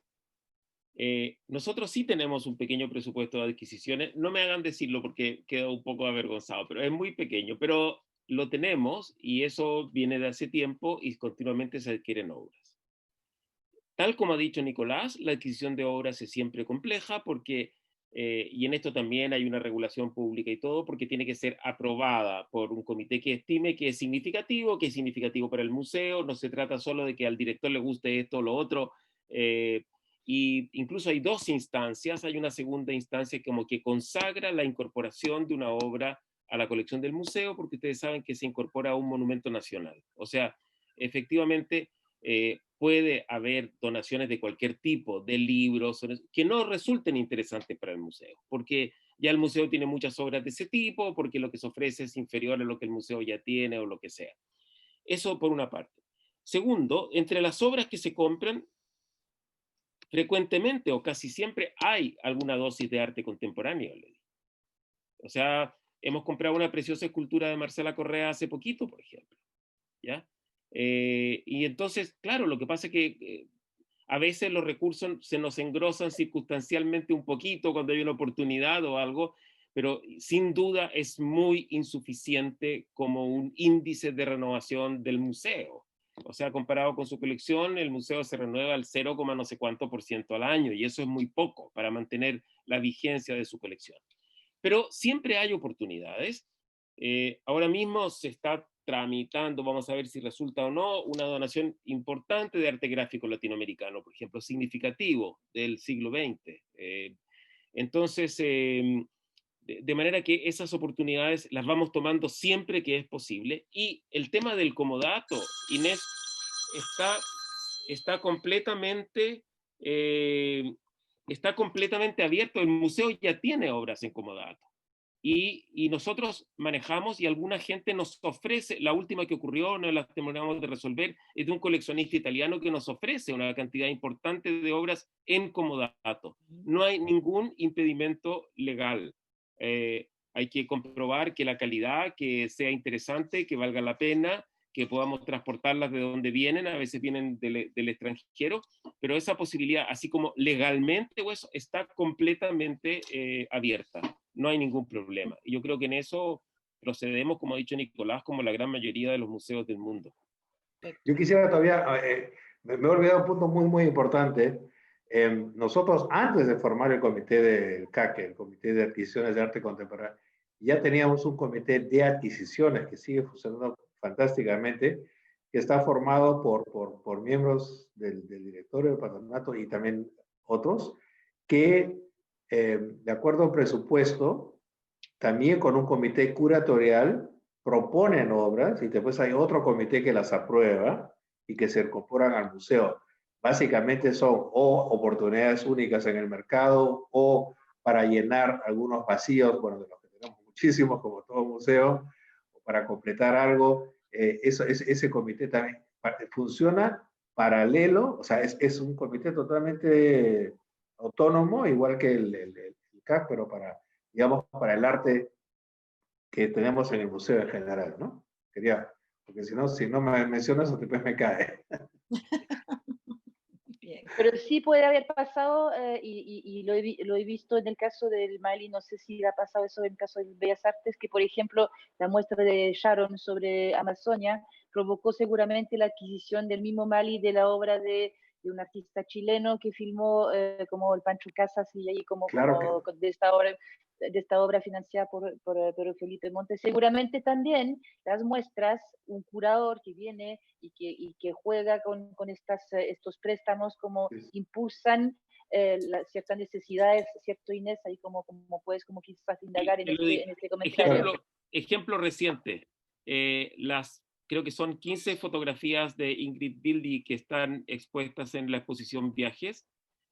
Nosotros sí tenemos un pequeño presupuesto de adquisiciones. No me hagan decirlo porque quedo un poco avergonzado, pero es muy pequeño. Pero lo tenemos y eso viene de hace tiempo y continuamente se adquieren obras. Tal como ha dicho Nicolás, la adquisición de obras es siempre compleja porque, y en esto también hay una regulación pública y todo, porque tiene que ser aprobada por un comité que estime que es significativo para el museo, no se trata solo de que al director le guste esto o lo otro, y incluso hay dos instancias, hay una segunda instancia como que consagra la incorporación de una obra a la colección del museo, porque ustedes saben que se incorpora a un monumento nacional. O sea, efectivamente, puede haber donaciones de cualquier tipo, de libros, que no resulten interesantes para el museo, porque ya el museo tiene muchas obras de ese tipo, porque lo que se ofrece es inferior a lo que el museo ya tiene o lo que sea. Eso por una parte. Segundo, entre las obras que se compran, frecuentemente o casi siempre hay alguna dosis de arte contemporáneo. O sea, hemos comprado una preciosa escultura de Marcela Correa hace poquito, por ejemplo. ¿Ya? Y entonces, claro, lo que pasa es que a veces los recursos se nos engrosan circunstancialmente un poquito cuando hay una oportunidad o algo, pero sin duda es muy insuficiente como un índice de renovación del museo. O sea, comparado con su colección, el museo se renueva al 0, no sé cuánto por ciento al año, y eso es muy poco para mantener la vigencia de su colección. Pero siempre hay oportunidades. Ahora mismo se está tramitando, vamos a ver si resulta o no, una donación importante de arte gráfico latinoamericano, por ejemplo, significativo del siglo XX. Entonces, de manera que esas oportunidades las vamos tomando siempre que es posible. Y el tema del comodato, Inés, está completamente, está completamente abierto. El museo ya tiene obras en comodato. Y nosotros manejamos y alguna gente nos ofrece, la última que ocurrió, no la terminamos de resolver, es de un coleccionista italiano que nos ofrece una cantidad importante de obras en comodato. No hay ningún impedimento legal. Hay que comprobar que la calidad, que sea interesante, que valga la pena, que podamos transportarlas de donde vienen, a veces vienen del extranjero, pero esa posibilidad, así como legalmente, pues, está completamente abierta. No hay ningún problema. Y yo creo que en eso procedemos, como ha dicho Nicolás, como la gran mayoría de los museos del mundo. Yo quisiera todavía, me he olvidado un punto muy, muy importante. Nosotros, antes de formar el comité del CACE, el Comité de Adquisiciones de Arte Contemporáneo, ya teníamos un comité de adquisiciones que sigue funcionando fantásticamente, que está formado por miembros del directorio del patronato y también otros, que de acuerdo al presupuesto, también con un comité curatorial, proponen obras y después hay otro comité que las aprueba y que se incorporan al museo. Básicamente son o oportunidades únicas en el mercado o para llenar algunos vacíos, bueno, de los que tenemos muchísimos como todo museo, o para completar algo. Ese comité también funciona paralelo, o sea, es un comité totalmente autónomo, igual que el CAC, pero para, digamos, para el arte que tenemos en el museo en general, ¿no? Quería, porque si no me mencionas, después me cae. Pero sí puede haber pasado, y lo he visto en el caso del Mali, no sé si ha pasado eso en el caso de Bellas Artes, que por ejemplo la muestra de Sharon sobre Amazonia provocó seguramente la adquisición del mismo Mali de la obra de un artista chileno que filmó como el Pancho Casas y ahí Claro de esta obra financiada por Felipe Montes. Seguramente también las muestras, un curador que viene y que juega con estos préstamos como impulsan ciertas necesidades, ¿cierto, Inés? Ahí como puedes como quizás indagar en este comentario. Ejemplo reciente, creo que son 15 fotografías de Ingrid Bildy que están expuestas en la exposición Viajes.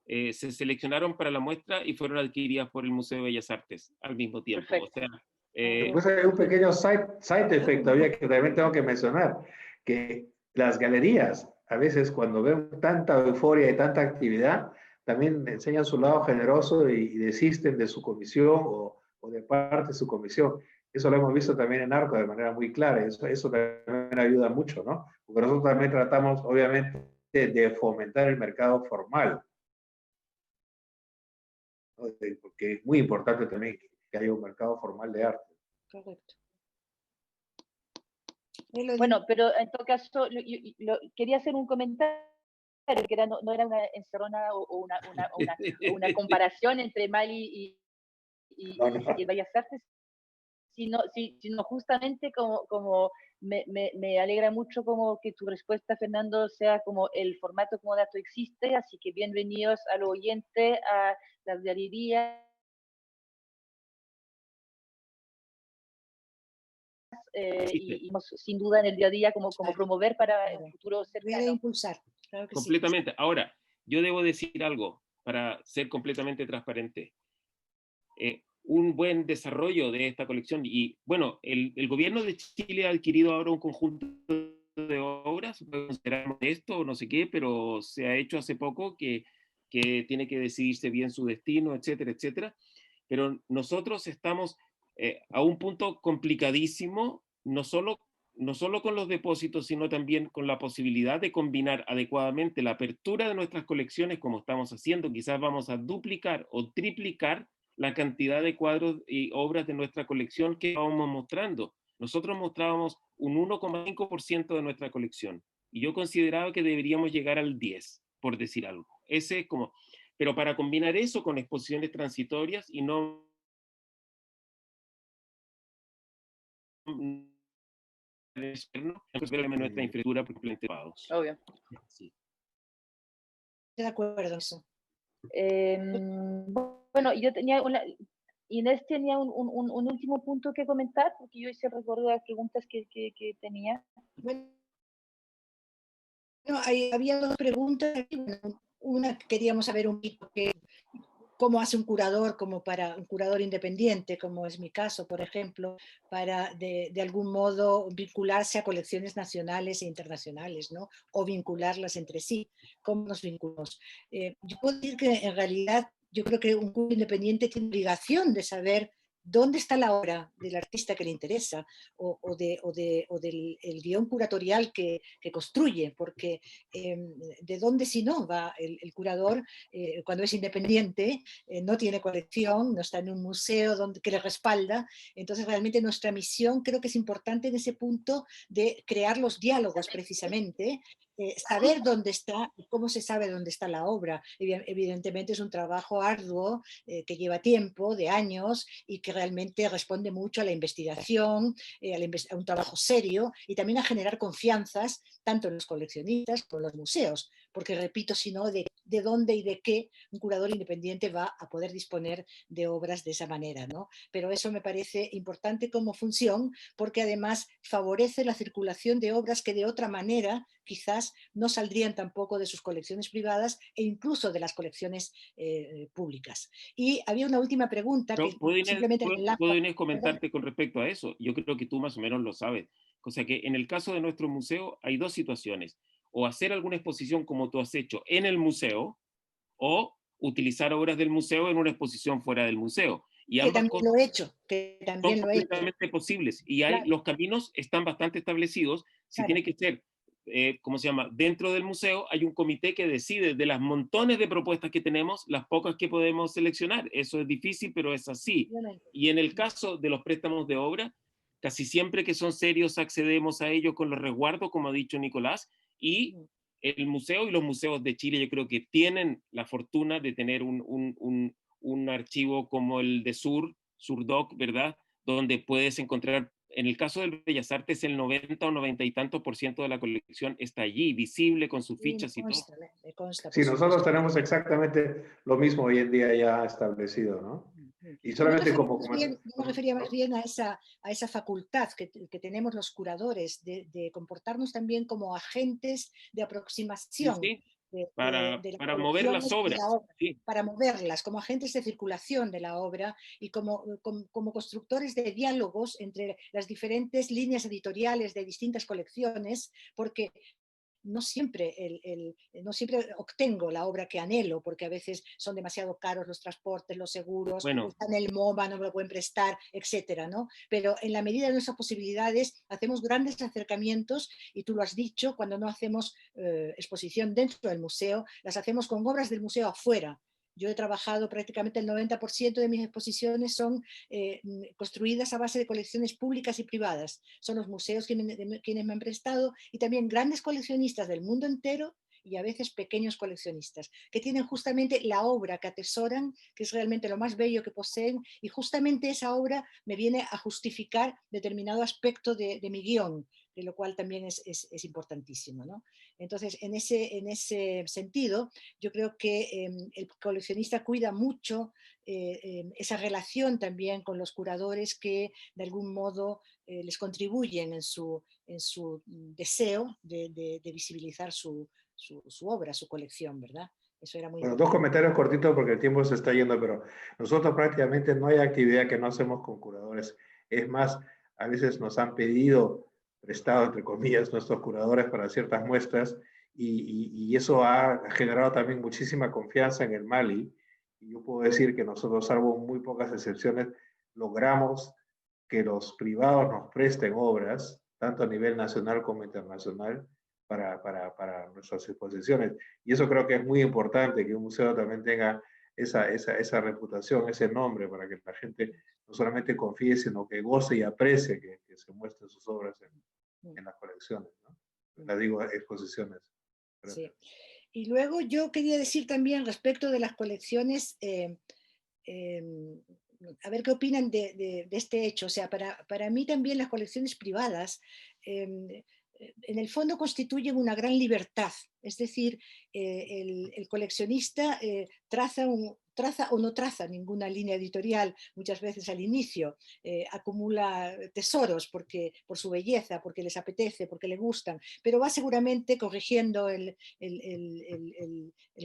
Se seleccionaron para la muestra y fueron adquiridas por el Museo de Bellas Artes al mismo tiempo. Perfecto. O sea, después hay un pequeño side effect todavía que también tengo que mencionar, que las galerías, a veces cuando ven tanta euforia y tanta actividad, también enseñan su lado generoso y desisten de su comisión o de parte de su comisión. Eso lo hemos visto también en Arco de manera muy clara. Eso también ayuda mucho, ¿no? Porque nosotros también tratamos, obviamente, de fomentar el mercado formal, ¿no? Porque es muy importante también que haya un mercado formal de arte. Correcto. Bueno, pero en todo caso, quería hacer un comentario, que era, no era una encerrona o una comparación entre Mali y Bellas Artes, sino justamente como me alegra mucho como que tu respuesta, Fernando, sea como el formato como dato existe, así que bienvenidos al oyente a la galería. Y sin duda en el día a día como promover para un futuro cercano. Voy a impulsar, claro que completamente. Sí. Ahora, yo debo decir algo para ser completamente transparente. Un buen desarrollo de esta colección, y bueno, el gobierno de Chile ha adquirido ahora un conjunto de obras, consideramos esto o no sé qué, pero se ha hecho hace poco que tiene que decidirse bien su destino, etcétera, etcétera. Pero nosotros estamos a un punto complicadísimo, no solo con los depósitos, sino también con la posibilidad de combinar adecuadamente la apertura de nuestras colecciones, como estamos haciendo. Quizás vamos a duplicar o triplicar la cantidad de cuadros y obras de nuestra colección que vamos mostrando. Nosotros mostrábamos un 1,5% de nuestra colección, y yo consideraba que deberíamos llegar al 10%, por decir algo. Ese es como... Pero para combinar eso con exposiciones transitorias y no nuestra infraestructura planteados. Obvio. Sí. Estoy de acuerdo en eso. Bueno, yo tenía Inés tenía un último punto que comentar, porque yo hice recuerdo de las preguntas que tenía. Bueno, había dos preguntas. Una, queríamos saber un poco cómo hace un curador, como para un curador independiente, como es mi caso, por ejemplo, para de algún modo vincularse a colecciones nacionales e internacionales, ¿no? O vincularlas entre sí. ¿Cómo nos vinculamos? Yo puedo decir que en realidad yo creo que un curador independiente tiene obligación de saber dónde está la obra del artista que le interesa o del el guión curatorial que construye, porque de dónde si no va el curador cuando es independiente, no tiene colección, no está en un museo que le respalda. Entonces realmente nuestra misión creo que es importante en ese punto de crear los diálogos precisamente, saber dónde está y cómo se sabe dónde está la obra. Evidentemente es un trabajo arduo que lleva tiempo, de años, y que realmente responde mucho a la investigación, a un trabajo serio y también a generar confianzas tanto en los coleccionistas como en los museos, porque repito, si no, de dónde y de qué un curador independiente va a poder disponer de obras de esa manera, ¿no? Pero eso me parece importante como función, porque además favorece la circulación de obras que de otra manera quizás no saldrían tampoco de sus colecciones privadas e incluso de las colecciones públicas. Y había una última pregunta que simplemente... ¿Puedo, Inés, comentarte con respecto a eso? Yo creo que tú más o menos lo sabes. O sea que en el caso de nuestro museo hay dos situaciones: o hacer alguna exposición como tú has hecho en el museo, o utilizar obras del museo en una exposición fuera del museo. Y que ambas también cosas lo he hecho, que también son lo he hecho. completamente posibles. Y Claro. los caminos están bastante establecidos. Si Claro. tiene que ser, ¿cómo se llama? Dentro del museo hay un comité que decide de las montones de propuestas que tenemos, las pocas que podemos seleccionar. Eso es difícil, pero es así. Obviamente. Y en el caso de los préstamos de obra, casi siempre que son serios accedemos a ellos con los resguardos, como ha dicho Nicolás, y el museo y los museos de Chile yo creo que tienen la fortuna de tener un archivo como el de Surdoc, ¿verdad? Donde puedes encontrar, en el caso del Bellas Artes, el 90 o 90 y tanto % de la colección está allí, visible con sus fichas y todo. Me consta, sí, nosotros tenemos exactamente lo mismo hoy en día ya establecido, ¿no? Y solamente yo me refería más bien a esa facultad que tenemos los curadores de comportarnos también como agentes de aproximación. Sí, sí. Para mover las obras. Sí. Para moverlas, como agentes de circulación de la obra y como constructores de diálogos entre las diferentes líneas editoriales de distintas colecciones, porque no siempre obtengo la obra que anhelo, porque a veces son demasiado caros los transportes, los seguros, está en el MoMA, no me lo pueden prestar, etcétera, ¿no? Pero en la medida de nuestras posibilidades hacemos grandes acercamientos, y tú lo has dicho, cuando no hacemos exposición dentro del museo, las hacemos con obras del museo afuera, Yo he trabajado prácticamente el 90% de mis exposiciones son construidas a base de colecciones públicas y privadas. Son los museos quienes me han prestado y también grandes coleccionistas del mundo entero y a veces pequeños coleccionistas, que tienen justamente la obra que atesoran, que es realmente lo más bello que poseen, y justamente esa obra me viene a justificar determinado aspecto de mi guión, de lo cual también es importantísimo, ¿no? Entonces, en ese sentido, yo creo que el coleccionista cuida mucho esa relación también con los curadores que de algún modo les contribuyen en su deseo de visibilizar su obra, su colección, ¿verdad? Eso era muy Bueno, dos importante. comentarios cortitos porque el tiempo se está yendo, pero nosotros prácticamente no hay actividad que no hacemos con curadores. Es más, a veces nos han pedido prestado, entre comillas, nuestros curadores para ciertas muestras y eso ha generado también muchísima confianza en el Mali. Y yo puedo decir que nosotros, salvo muy pocas excepciones, logramos que los privados nos presten obras, tanto a nivel nacional como internacional, para nuestras exposiciones. Y eso creo que es muy importante, que un museo también tenga esa reputación, ese nombre, para que la gente no solamente confíe, sino que goce y aprecie que se muestren sus obras en las colecciones, ¿no? Les digo, exposiciones. Sí. Y luego yo quería decir también respecto de las colecciones, a ver qué opinan de este hecho. O sea, para mí también las colecciones privadas en el fondo constituyen una gran libertad. Es decir, el coleccionista traza o no traza ninguna línea editorial muchas veces al inicio, acumula tesoros por su belleza, porque les apetece, porque le gustan, pero va seguramente corrigiendo el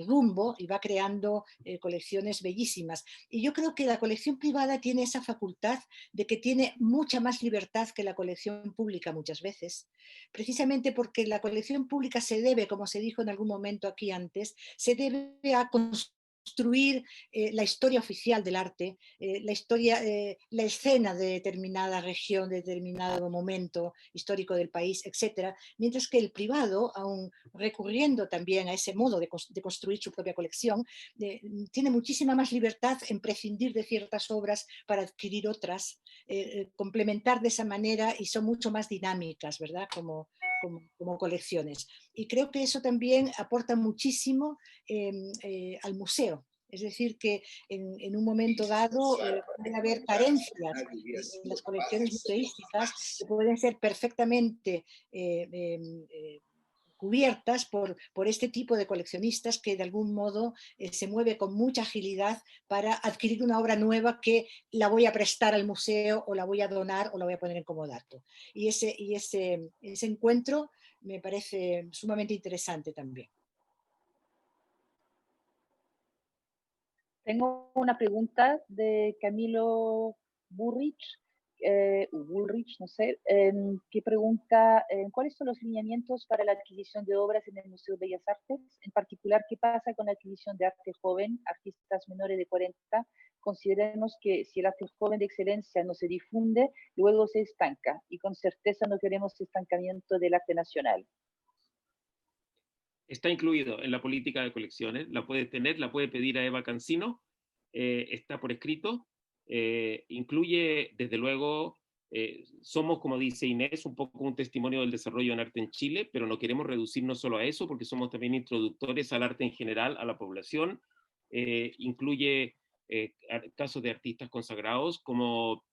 rumbo y va creando colecciones bellísimas. Y yo creo que la colección privada tiene esa facultad de que tiene mucha más libertad que la colección pública muchas veces, precisamente porque la colección pública se debe, como se dijo en algún momento aquí antes, se debe a construir la historia oficial del arte, la historia, la escena de determinada región, de determinado momento histórico del país, etcétera, mientras que el privado, aun recurriendo también a ese modo de construir su propia colección, tiene muchísima más libertad en prescindir de ciertas obras para adquirir otras, complementar de esa manera y son mucho más dinámicas, ¿verdad? Como colecciones. Y creo que eso también aporta muchísimo al museo. Es decir, que en un momento dado puede haber carencias en las colecciones museísticas que pueden ser perfectamente cubiertas por este tipo de coleccionistas que de algún modo se mueve con mucha agilidad para adquirir una obra nueva que la voy a prestar al museo o la voy a donar o la voy a poner en comodato. Y ese encuentro me parece sumamente interesante también. Tengo una pregunta de Camilo Burrich, no sé, que pregunta cuáles son los lineamientos para la adquisición de obras en el Museo de Bellas Artes, en particular qué pasa con la adquisición de arte joven, artistas menores de 40. Consideremos que si el arte joven de excelencia no se difunde, luego se estanca y con certeza no queremos estancamiento del arte nacional. Está incluido en la política de colecciones, la puede tener, la puede pedir a Eva Cancino, está por escrito, incluye desde luego, somos, como dice Inés, un poco un testimonio del desarrollo en arte en Chile, pero no queremos reducirnos solo a eso, porque somos también introductores al arte en general, a la población, incluye casos de artistas consagrados como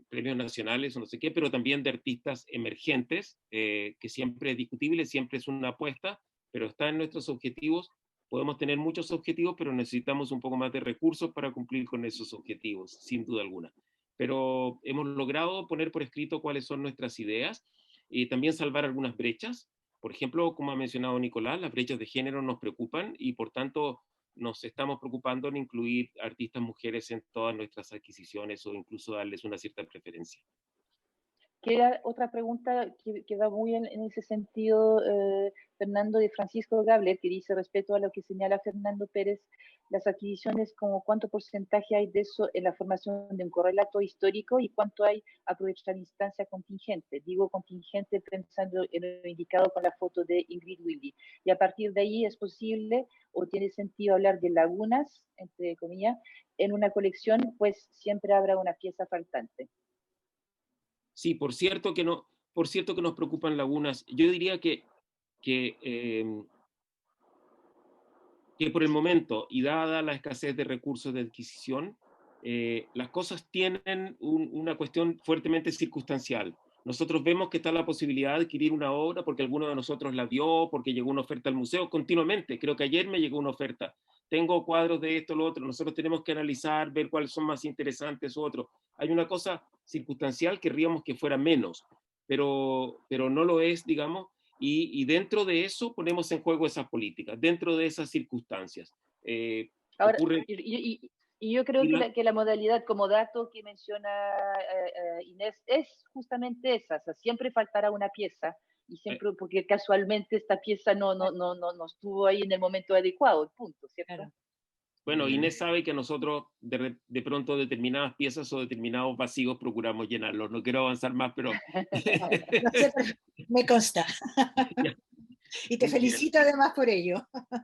premios nacionales o no sé qué, pero también de artistas emergentes, que siempre es discutible, siempre es una apuesta, pero está en nuestros objetivos. Podemos tener muchos objetivos, pero necesitamos un poco más de recursos para cumplir con esos objetivos, sin duda alguna. Pero hemos logrado poner por escrito cuáles son nuestras ideas y también salvar algunas brechas. Por ejemplo, como ha mencionado Nicolás, las brechas de género nos preocupan y por tanto nos estamos preocupando en incluir artistas mujeres en todas nuestras adquisiciones o incluso darles una cierta preferencia. Queda otra pregunta que va muy en ese sentido, Fernando, de Francisco Gabler, que dice, respecto a lo que señala Fernando Pérez, las adquisiciones, como cuánto porcentaje hay de eso en la formación de un correlato histórico y cuánto hay aprovechar instancia contingente. Digo contingente pensando en lo indicado con la foto de Ingrid Willy. Y a partir de ahí es posible o tiene sentido hablar de lagunas, entre comillas, en una colección, pues siempre habrá una pieza faltante. Sí, por cierto que nos preocupan lagunas. Yo diría que por el momento, y dada la escasez de recursos de adquisición, las cosas tienen una cuestión fuertemente circunstancial. Nosotros vemos que está la posibilidad de adquirir una obra porque alguno de nosotros la vio, porque llegó una oferta al museo continuamente. Creo que ayer me llegó una oferta. Tengo cuadros de esto, lo otro. Nosotros tenemos que analizar, ver cuáles son más interesantes u otros. Hay una cosa circunstancial, querríamos que fuera menos, pero no lo es, digamos. Y dentro de eso ponemos en juego esas políticas, dentro de esas circunstancias. Ahora, y yo creo que la modalidad como dato que menciona Inés es justamente esa, o sea, siempre faltará una pieza, y siempre porque casualmente esta pieza no estuvo ahí en el momento adecuado, punto, ¿cierto? Claro. Bueno, Inés sabe que nosotros de pronto determinadas piezas o determinados vacíos procuramos llenarlos. No quiero avanzar más, pero... Me consta. Y te felicito además por ello.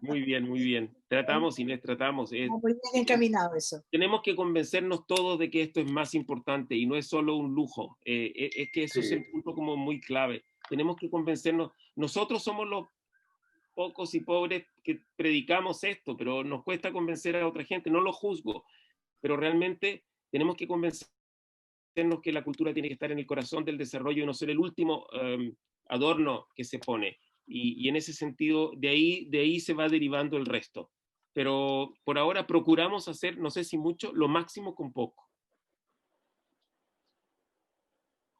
Muy bien, muy bien. Tratamos, Inés, tratamos. Muy bien encaminado eso. Tenemos que convencernos todos de que esto es más importante y no es solo un lujo. Es que eso es el punto como muy clave. Tenemos que convencernos. Nosotros somos los pocos y pobres que predicamos esto, pero nos cuesta convencer a otra gente. No lo juzgo, pero realmente tenemos que convencernos que la cultura tiene que estar en el corazón del desarrollo y no ser el último adorno que se pone. Y en ese sentido, de ahí se va derivando el resto. Pero por ahora procuramos hacer, no sé si mucho, lo máximo con poco.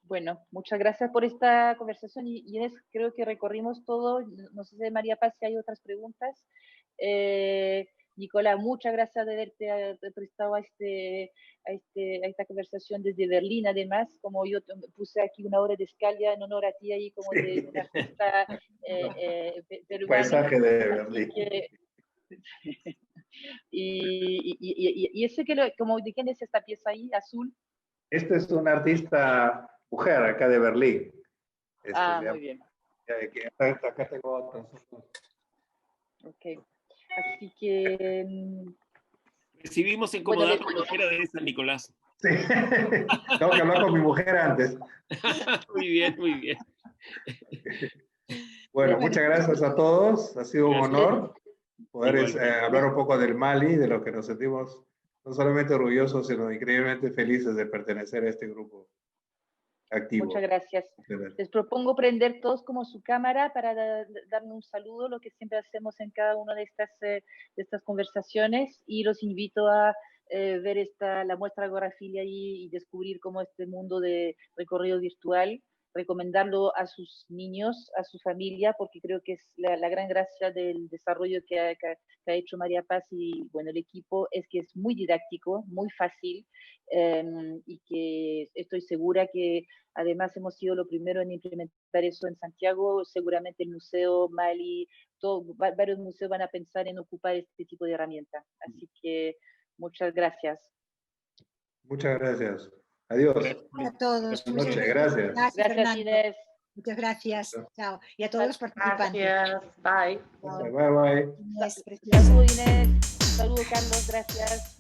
Bueno, muchas gracias por esta conversación. Y creo que recorrimos todo. No sé si María Paz si hay otras preguntas. Nicolás, muchas gracias de haberte prestado a esta conversación desde Berlín. Además, como yo puse aquí una hora de escala en honor a ti ahí, como de una artista peruana. Paisaje de Berlín. Y ese que, como, ¿de quién es esta pieza ahí, azul? Este es un artista mujer acá de Berlín. Muy bien. Acá tengo otros. Ok. Así que... Recibimos en Comodato mujer de San Nicolás. Sí. Tengo que hablar con mi mujer antes. Muy bien, muy bien. Bueno, muchas gracias a todos. Ha sido un honor poder hablar un poco del Mali, de lo que nos sentimos no solamente orgullosos, sino increíblemente felices de pertenecer a este grupo activo. Muchas gracias. Les propongo prender todos como su cámara para darme un saludo, lo que siempre hacemos en cada una de estas conversaciones, y los invito a ver la muestra Agorafilia y descubrir cómo este mundo de recorrido virtual, recomendarlo a sus niños, a su familia, porque creo que es la gran gracia del desarrollo que ha hecho María Paz y bueno, el equipo, es que es muy didáctico, muy fácil, y que estoy segura que además hemos sido lo primero en implementar eso en Santiago. Seguramente el Museo Mali, varios museos van a pensar en ocupar este tipo de herramienta. Así que muchas gracias. Muchas gracias. Adiós. A todos. Buenas noches. Gracias. Gracias, Inés. Muchas gracias. Chao. Y a todos los participantes. Gracias. Bye. Bye, bye. Saludos, Inés. Saludos, Carlos. Gracias.